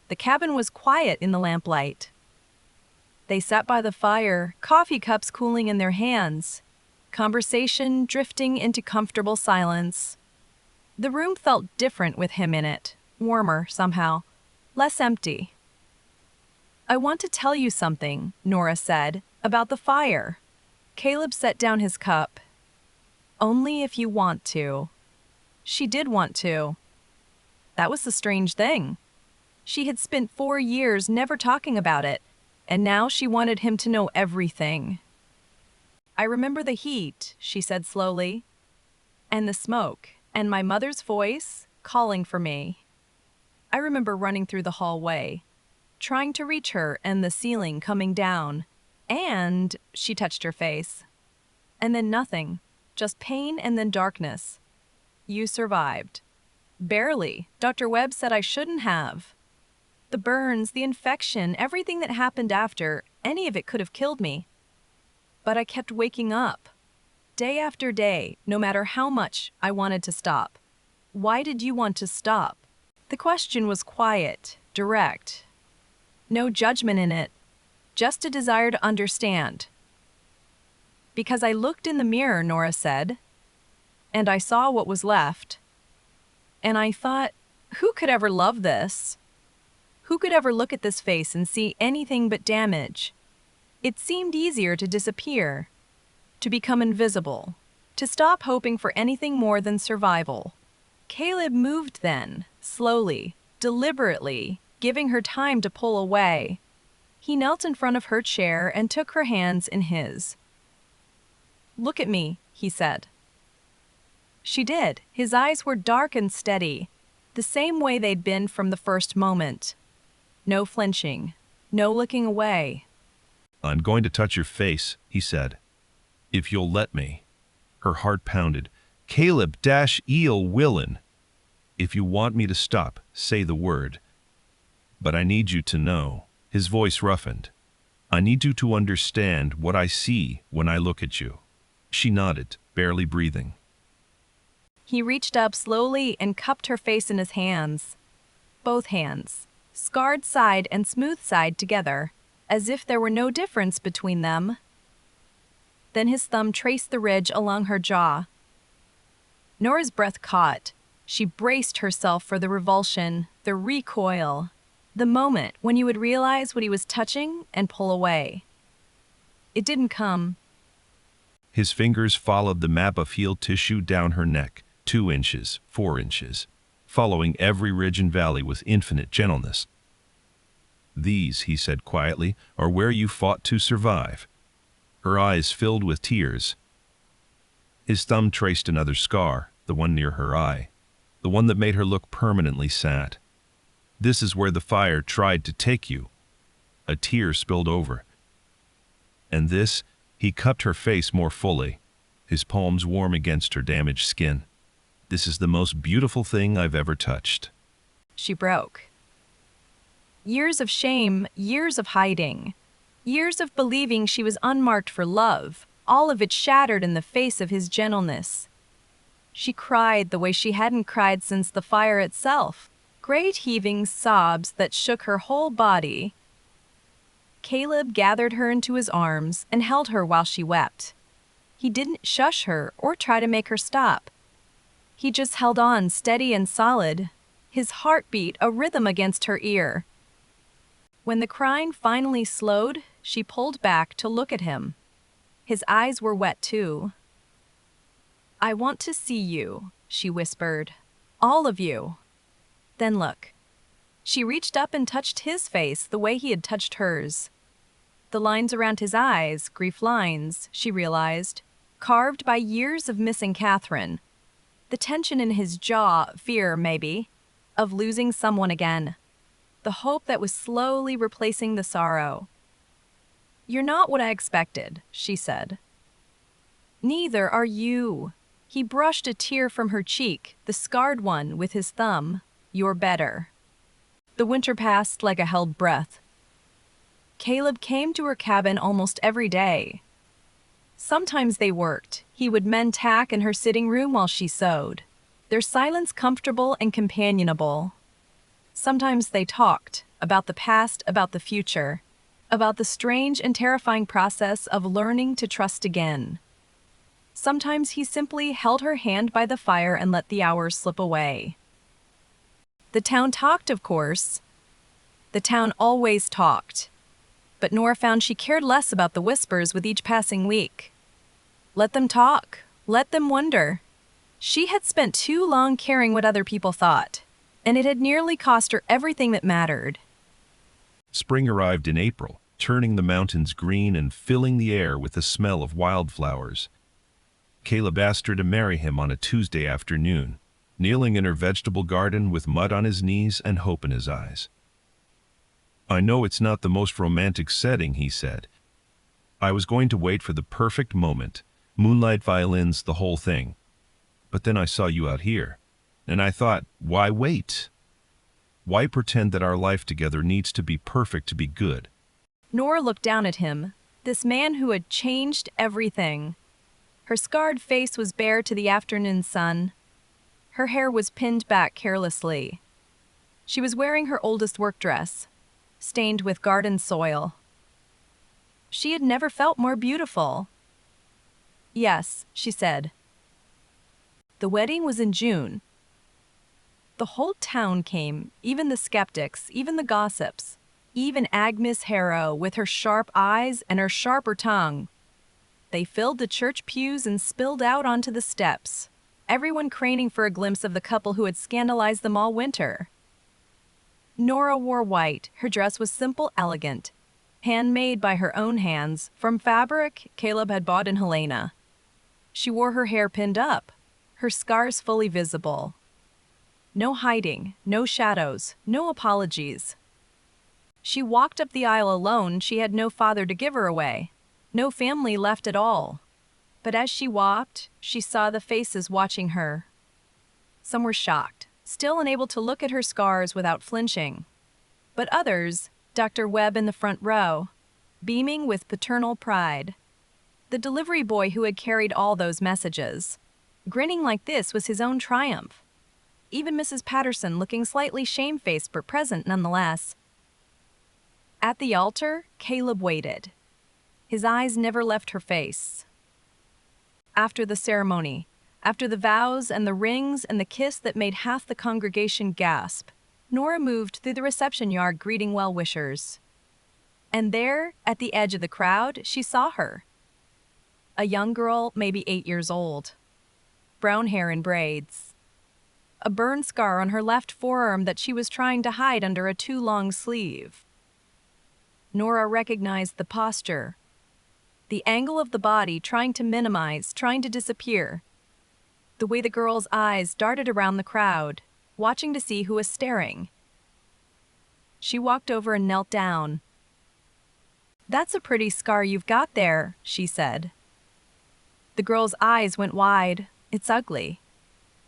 The cabin was quiet in the lamplight. They sat by the fire, coffee cups cooling in their hands, conversation drifting into comfortable silence. The room felt different with him in it, warmer somehow, less empty. "I want to tell you something," Nora said, "about the fire." Caleb set down his cup. "Only if you want to." She did want to. That was the strange thing. She had spent 4 years never talking about it, and now she wanted him to know everything. "I remember the heat," she said slowly, "and the smoke, and my mother's voice calling for me. I remember running through the hallway, trying to reach her, and the ceiling coming down. And," she touched her face, "and then nothing, just pain and then darkness. You survived. Barely. Dr. Webb said I shouldn't have. The burns, the infection, everything that happened after, any of it could have killed me. But I kept waking up. Day after day, no matter how much I wanted to stop. Why did you want to stop?" The question was quiet, direct. No judgment in it, just a desire to understand. "Because I looked in the mirror," Nora said, "and I saw what was left. And I thought, who could ever love this? Who could ever look at this face and see anything but damage? It seemed easier to disappear, to become invisible, to stop hoping for anything more than survival." Caleb moved then, slowly, deliberately, giving her time to pull away. He knelt in front of her chair and took her hands in his. "Look at me," he said. She did. His eyes were dark and steady, the same way they'd been from the first moment. No flinching, no looking away.
"I'm going to touch your face," he said. "If you'll let me." Her heart pounded. "Caleb-eel willin'. If you want me to stop, say the word. But I need you to know." His voice roughened. "I need you to understand what I see when I look at you." She nodded, barely breathing.
He reached up slowly and cupped her face in his hands. Both hands, scarred side and smooth side together, as if there were no difference between them. Then his thumb traced the ridge along her jaw. Nora's breath caught. She braced herself for the revulsion, the recoil, the moment when you would realize what he was touching and pull away. It didn't come.
His fingers followed the map of healed tissue down her neck, 2 inches, 4 inches, following every ridge and valley with infinite gentleness. "These," he said quietly, "are where you fought to survive." Her eyes filled with tears. His thumb traced another scar, the one near her eye, the one that made her look permanently sad. "This is where the fire tried to take you." A tear spilled over. "And this," he cupped her face more fully, his palms warm against her damaged skin. "This is the most beautiful thing I've ever touched."
She broke. Years of shame, years of hiding, years of believing she was unmarked for love, all of it shattered in the face of his gentleness. She cried the way she hadn't cried since the fire itself, great heaving sobs that shook her whole body. Caleb gathered her into his arms and held her while she wept. He didn't shush her or try to make her stop. He just held on steady and solid, his heartbeat a rhythm against her ear. When the crying finally slowed, she pulled back to look at him. His eyes were wet too. "I want to see you," she whispered. "All of you." "Then look." She reached up and touched his face the way he had touched hers. The lines around his eyes, grief lines, she realized, carved by years of missing Catherine. The tension in his jaw, fear, maybe, of losing someone again. The hope that was slowly replacing the sorrow. "You're not what I expected," she said. "Neither are you." He brushed a tear from her cheek, the scarred one, with his thumb. "You're better." The winter passed like a held breath. Caleb came to her cabin almost every day. Sometimes they worked. He would mend tack in her sitting room while she sewed, their silence comfortable and companionable. Sometimes they talked about the past, about the future, about the strange and terrifying process of learning to trust again. Sometimes he simply held her hand by the fire and let the hours slip away. The town talked, of course. The town always talked. But Nora found she cared less about the whispers with each passing week. Let them talk. Let them wonder. She had spent too long caring what other people thought, and it had nearly cost her everything that mattered.
Spring arrived in April, turning the mountains green and filling the air with the smell of wildflowers. Caleb asked her to marry him on a Tuesday afternoon, kneeling in her vegetable garden with mud on his knees and hope in his eyes. "I know it's not the most romantic setting," he said. "I was going to wait for the perfect moment, moonlight, violins, the whole thing. But then I saw you out here, and I thought, why wait? Why pretend that our life together needs to be perfect to be good?"
Nora looked down at him, this man who had changed everything. Her scarred face was bare to the afternoon sun. Her hair was pinned back carelessly. She was wearing her oldest work dress, stained with garden soil. She had never felt more beautiful. "Yes," she said. The wedding was in June. The whole town came, even the skeptics, even the gossips, even Agnes Harrow with her sharp eyes and her sharper tongue. They filled the church pews and spilled out onto the steps, everyone craning for a glimpse of the couple who had scandalized them all winter. Nora wore white. Her dress was simple, elegant, handmade by her own hands, from fabric Caleb had bought in Helena. She wore her hair pinned up, her scars fully visible. No hiding, no shadows, no apologies. She walked up the aisle alone. She had no father to give her away, no family left at all. But as she walked, she saw the faces watching her. Some were shocked, still unable to look at her scars without flinching. But others, Dr. Webb in the front row, beaming with paternal pride. The delivery boy who had carried all those messages. Grinning like this was his own triumph. Even Mrs. Patterson looking slightly shamefaced but present nonetheless. At the altar, Caleb waited. His eyes never left her face. after the ceremony, after the vows and the rings and the kiss that made half the congregation gasp, Nora moved through the reception yard greeting well-wishers. And there, at the edge of the crowd, she saw her. A young girl, maybe 8 years old. Brown hair in braids. A burn scar on her left forearm that she was trying to hide under a too long sleeve. Nora recognized the posture. The angle of the body trying to minimize, trying to disappear. The way the girl's eyes darted around the crowd, watching to see who was staring. She walked over and knelt down. "That's a pretty scar you've got there," she said. The girl's eyes went wide. "It's ugly."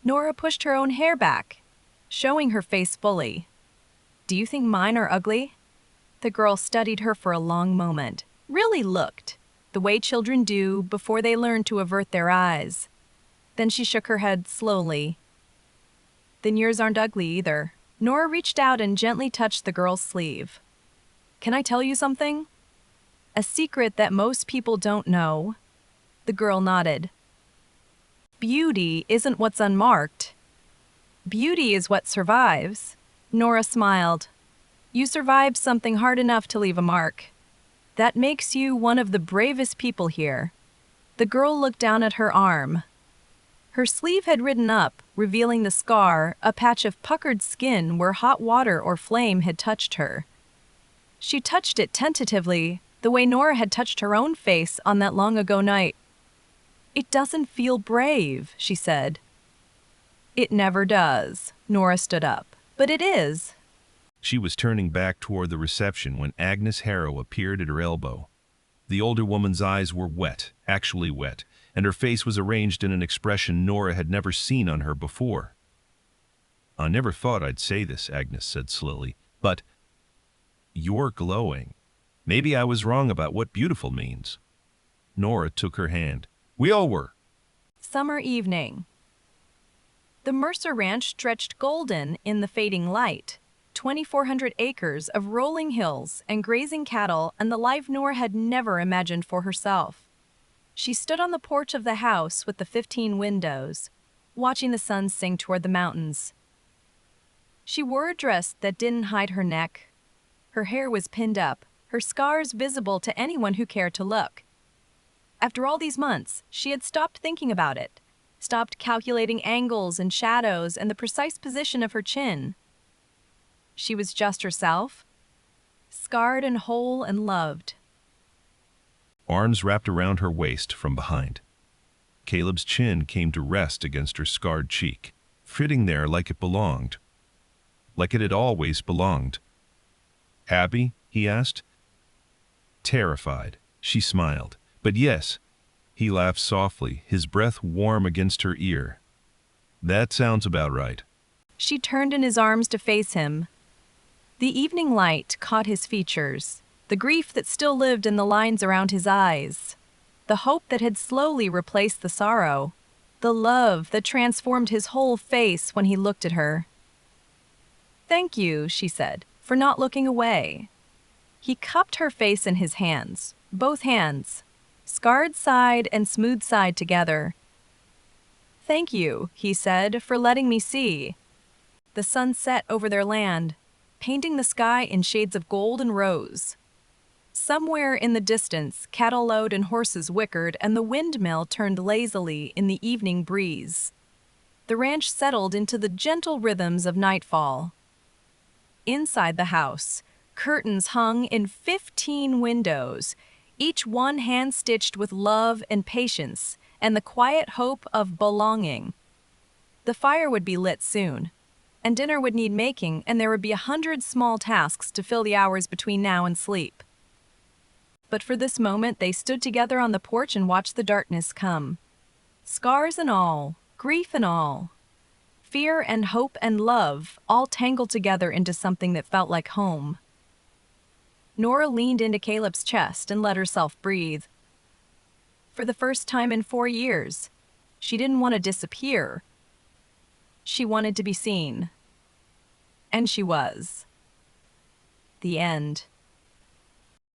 Nora pushed her own hair back, showing her face fully. "Do you think mine are ugly?" The girl studied her for a long moment, really looked, the way children do before they learn to avert their eyes. Then she shook her head slowly. "Then yours aren't ugly either." Nora reached out and gently touched the girl's sleeve. "Can I tell you something? A secret that most people don't know?" The girl nodded. "Beauty isn't what's unmarked. Beauty is what survives." Nora smiled. "You survived something hard enough to leave a mark. That makes you one of the bravest people here." The girl looked down at her arm. Her sleeve had ridden up, revealing the scar, a patch of puckered skin where hot water or flame had touched her. She touched it tentatively, the way Nora had touched her own face on that long-ago night. "It doesn't feel brave," she said. "It never does." Nora stood up. "But it is."
She was turning back toward the reception when Agnes Harrow appeared at her elbow. The older woman's eyes were wet, actually wet, and her face was arranged in an expression Nora had never seen on her before. "I never thought I'd say this," Agnes said slowly, "but you're glowing. Maybe I was wrong about what beautiful means." Nora took her hand. "We all were."
Summer evening. The Mercer Ranch stretched golden in the fading light. 2,400 acres of rolling hills and grazing cattle and the life Nora had never imagined for herself. She stood on the porch of the house with the 15 windows, watching the sun sink toward the mountains. She wore a dress that didn't hide her neck. Her hair was pinned up, her scars visible to anyone who cared to look. After all these months, she had stopped thinking about it, stopped calculating angles and shadows and the precise position of her chin. She was just herself, scarred and whole and loved.
Arms wrapped around her waist from behind. Caleb's chin came to rest against her scarred cheek, fitting there like it belonged. Like it had always belonged. "Happy?" he asked. Terrified, she smiled. "But yes." He laughed softly, his breath warm against her ear. "That sounds about right."
She turned in his arms to face him. The evening light caught his features, the grief that still lived in the lines around his eyes, the hope that had slowly replaced the sorrow, the love that transformed his whole face when he looked at her. "Thank you," she said, "for not looking away." He cupped her face in his hands, both hands, scarred side and smooth side together. "Thank you," he said, "for letting me see." The sun set over their land, painting the sky in shades of gold and rose. Somewhere in the distance, cattle lowed and horses whickered, and the windmill turned lazily in the evening breeze. The ranch settled into the gentle rhythms of nightfall. Inside the house, curtains hung in 15 windows, each one hand-stitched with love and patience and the quiet hope of belonging. The fire would be lit soon, and dinner would need making, and there would be 100 small tasks to fill the hours between now and sleep. But for this moment, they stood together on the porch and watched the darkness come. Scars and all, grief and all, fear and hope and love, all tangled together into something that felt like home. Nora leaned into Caleb's chest and let herself breathe. For the first time in 4 years, she didn't want to disappear. She wanted to be seen. And she was. The end.